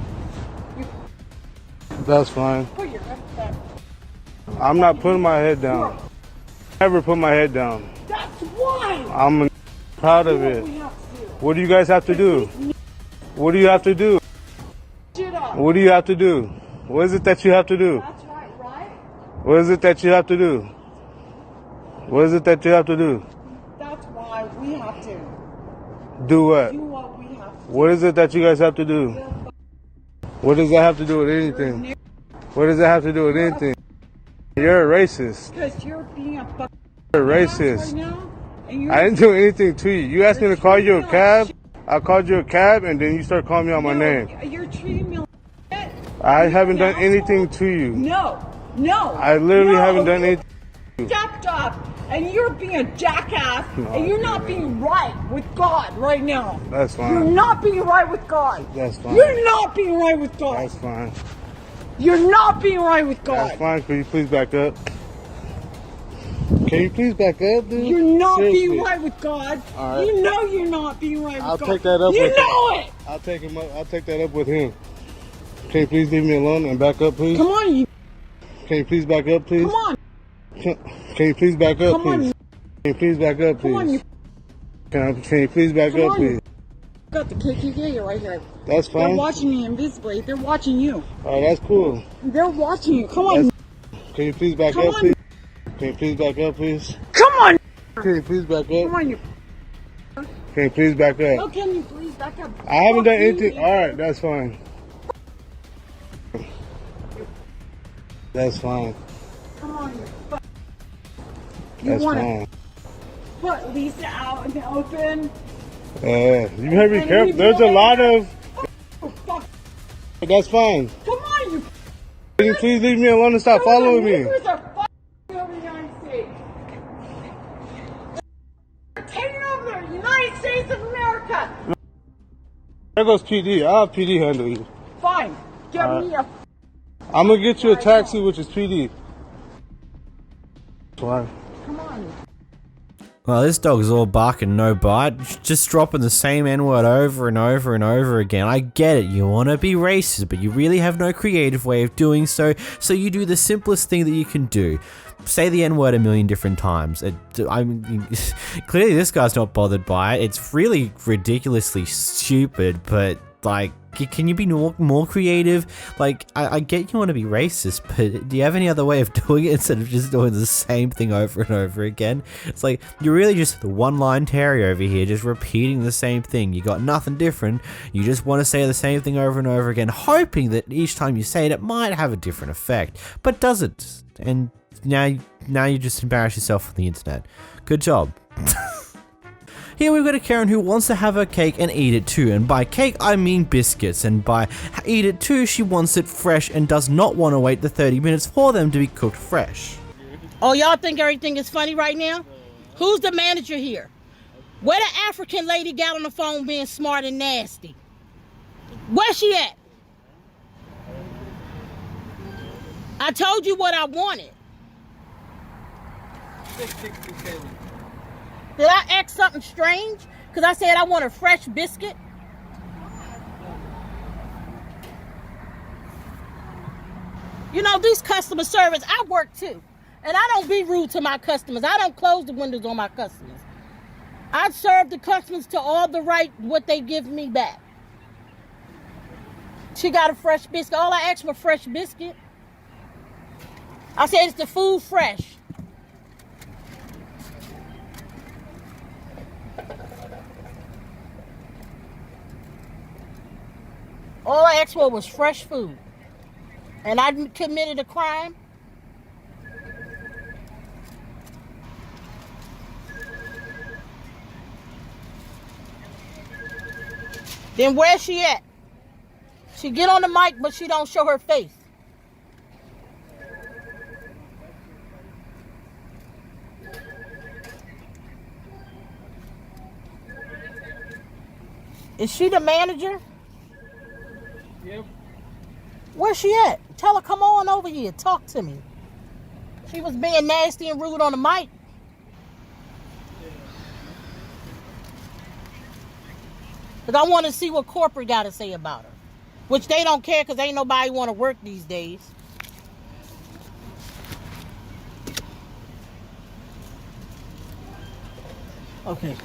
That's fine. Put your head down. I'm not putting my head down. Never put my head down. That's why. I'm proud of it. What do you guys have to do? What do you have to do? Shut up. What do you have to do? What is it that you have to do? That's right, right? What is it that you have to do? What is it that you have to do? That's why we have to Do what? do what we have to. What is it that you guys have to do? What does that have to do with anything? What does that have to do with anything? You're a racist. Because you're being a fucking You're a right racist. now, and you're I didn't do anything to you. You asked me to call you a cab. I called you a cab, and then you start calling me out my name. You're treating me like shit. I haven't done anything to you. No. I literally haven't done anything to you. Stepped up, and you're being a jackass, and you're not being right with God right now. That's fine. You're not being right with God. That's fine. You're not being right with God. That's fine. You're not being right with God. That's fine. Can you please back up? Can you please back up, dude? You're not Seriously. being right with God. All right. You know you're not being right with I'll God. take that up. You with know him. it. I'll take him up. I'll take that up with him. Can you please leave me alone and back up, please? Come on, you. Can you please back up, please? Come on. Can you please back up, Come on, please? you. Can you please back up, Come on, please? you. Can you please back Come up, on, you. please? Got the KKK right here. That's They're fine. watching me invisibly. They're watching you. All right, that's cool. They're watching you. Come on. Can you please back Come up, on. please? Can you please back up, please? Come on. Can you please back Come up? on, you. Can you please back Oh, up? can you please back up? I haven't done Fuck you, anything. you. All right, that's fine. That's fine. Come on, you. Fuck. You That's want fine. to put Lisa out in the open? You better be And careful. we There's a don't- lot of. Oh, fuck. That's fine. Come on, you. Can you please leave me alone and stop following me? Niggers are fucking over the United States. They're taking over the United States of America. There goes PD. I'll have PD handle you. Fine. Give All me a. I'm gonna get you a taxi, which is PD. Fine. Come on. Well, this dog's all bark and no bite, just dropping the same N-word over and over and over again. I get it, you want to be racist, but you really have no creative way of doing so, so you do the simplest thing that you can do. Say the N-word a million different times. I mean, clearly this guy's not bothered by it. It's really ridiculously stupid, but like, can you be more creative? Like, I get you want to be racist, but do you have any other way of doing it instead of just doing the same thing over and over again? It's like, you're really just the one-line Terry over here, just repeating the same thing. You got nothing different. You just want to say the same thing over and over again, hoping that each time you say it, it might have a different effect, but doesn't. And now you just embarrass yourself on the internet. Good job. Here we've got a Karen who wants to have her cake and eat it too, and by cake I mean biscuits, and by eat it too she wants it fresh and does not want to wait the 30 minutes for them to be cooked fresh. Oh, y'all think everything is funny right now? Who's the manager here? Where the African lady got on the phone being smart and nasty? Where's she at? I told you what I wanted. Did I ask something strange? Because I said I want a fresh biscuit? You know, these customer service, I work too. And I don't be rude to my customers. I don't close the windows on my customers. I serve the customers to all the right, what they give me back. She got a fresh biscuit. All I asked for a fresh biscuit. I said, is the food fresh? All I asked for was fresh food. And I committed a crime. Then where's she at? She get on the mic, but she don't show her face. Is she the manager? Yep. Where's she at? Tell her come on over here. Talk to me. She was being nasty and rude on the mic. Because I want to see what corporate got to say about her. Which they don't care because ain't nobody want to work these days. Okay.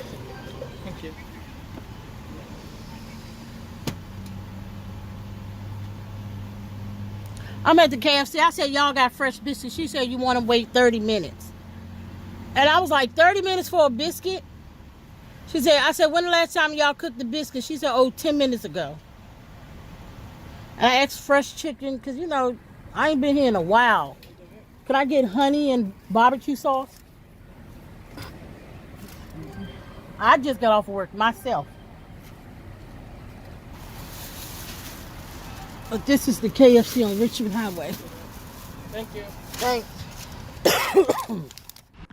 Thank you. I'm at the KFC. I said, y'all got fresh biscuits. She said, you want to wait 30 minutes. And I was like, 30 minutes for a biscuit? I said, when the last time y'all cooked the biscuit? She said, 10 minutes ago. And I asked fresh chicken, because, you know, I ain't been here in a while. Could I get honey and barbecue sauce? I just got off of work myself. But this is the KFC on Richmond Highway. Thank you. Thanks.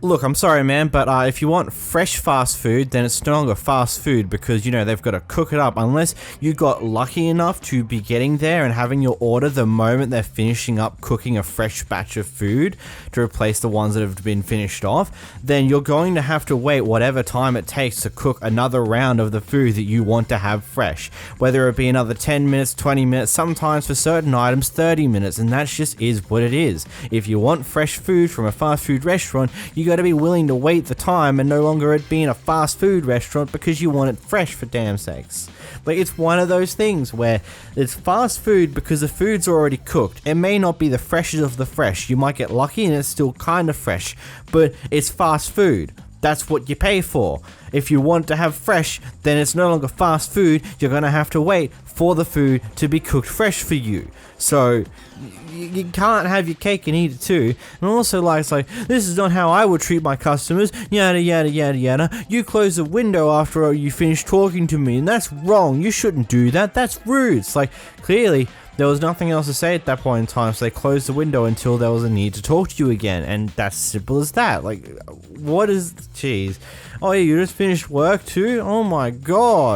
Look, I'm sorry, man, but if you want fresh fast food, then it's no longer fast food because, you know, they've got to cook it up. Unless you got lucky enough to be getting there and having your order the moment they're finishing up cooking a fresh batch of food to replace the ones that have been finished off, then you're going to have to wait whatever time it takes to cook another round of the food that you want to have fresh. Whether it be another 10 minutes, 20 minutes, sometimes for certain items 30 minutes, and that just is what it is. If you want fresh food from a fast food restaurant, you got to be willing to wait the time and no longer it being a fast food restaurant because you want it fresh, for damn sakes. Like, it's one of those things where it's fast food because the food's already cooked. It may not be the freshest of the fresh. You might get lucky and it's still kind of fresh, but it's fast food. That's what you pay for. If you want to have fresh, then it's no longer fast food. You're going to have to wait for the food to be cooked fresh for you. So you can't have your cake and eat it too. And also, like, it's like, this is not how I would treat my customers, yada yada yada yada. You close the window after you finish talking to me, and that's wrong. You shouldn't do that. That's rude. It's like, clearly there was nothing else to say at that point in time, so they closed the window until there was a need to talk to you again, and that's simple as that. Like, what is... Jeez. Oh yeah, you just finished work too? Oh my god.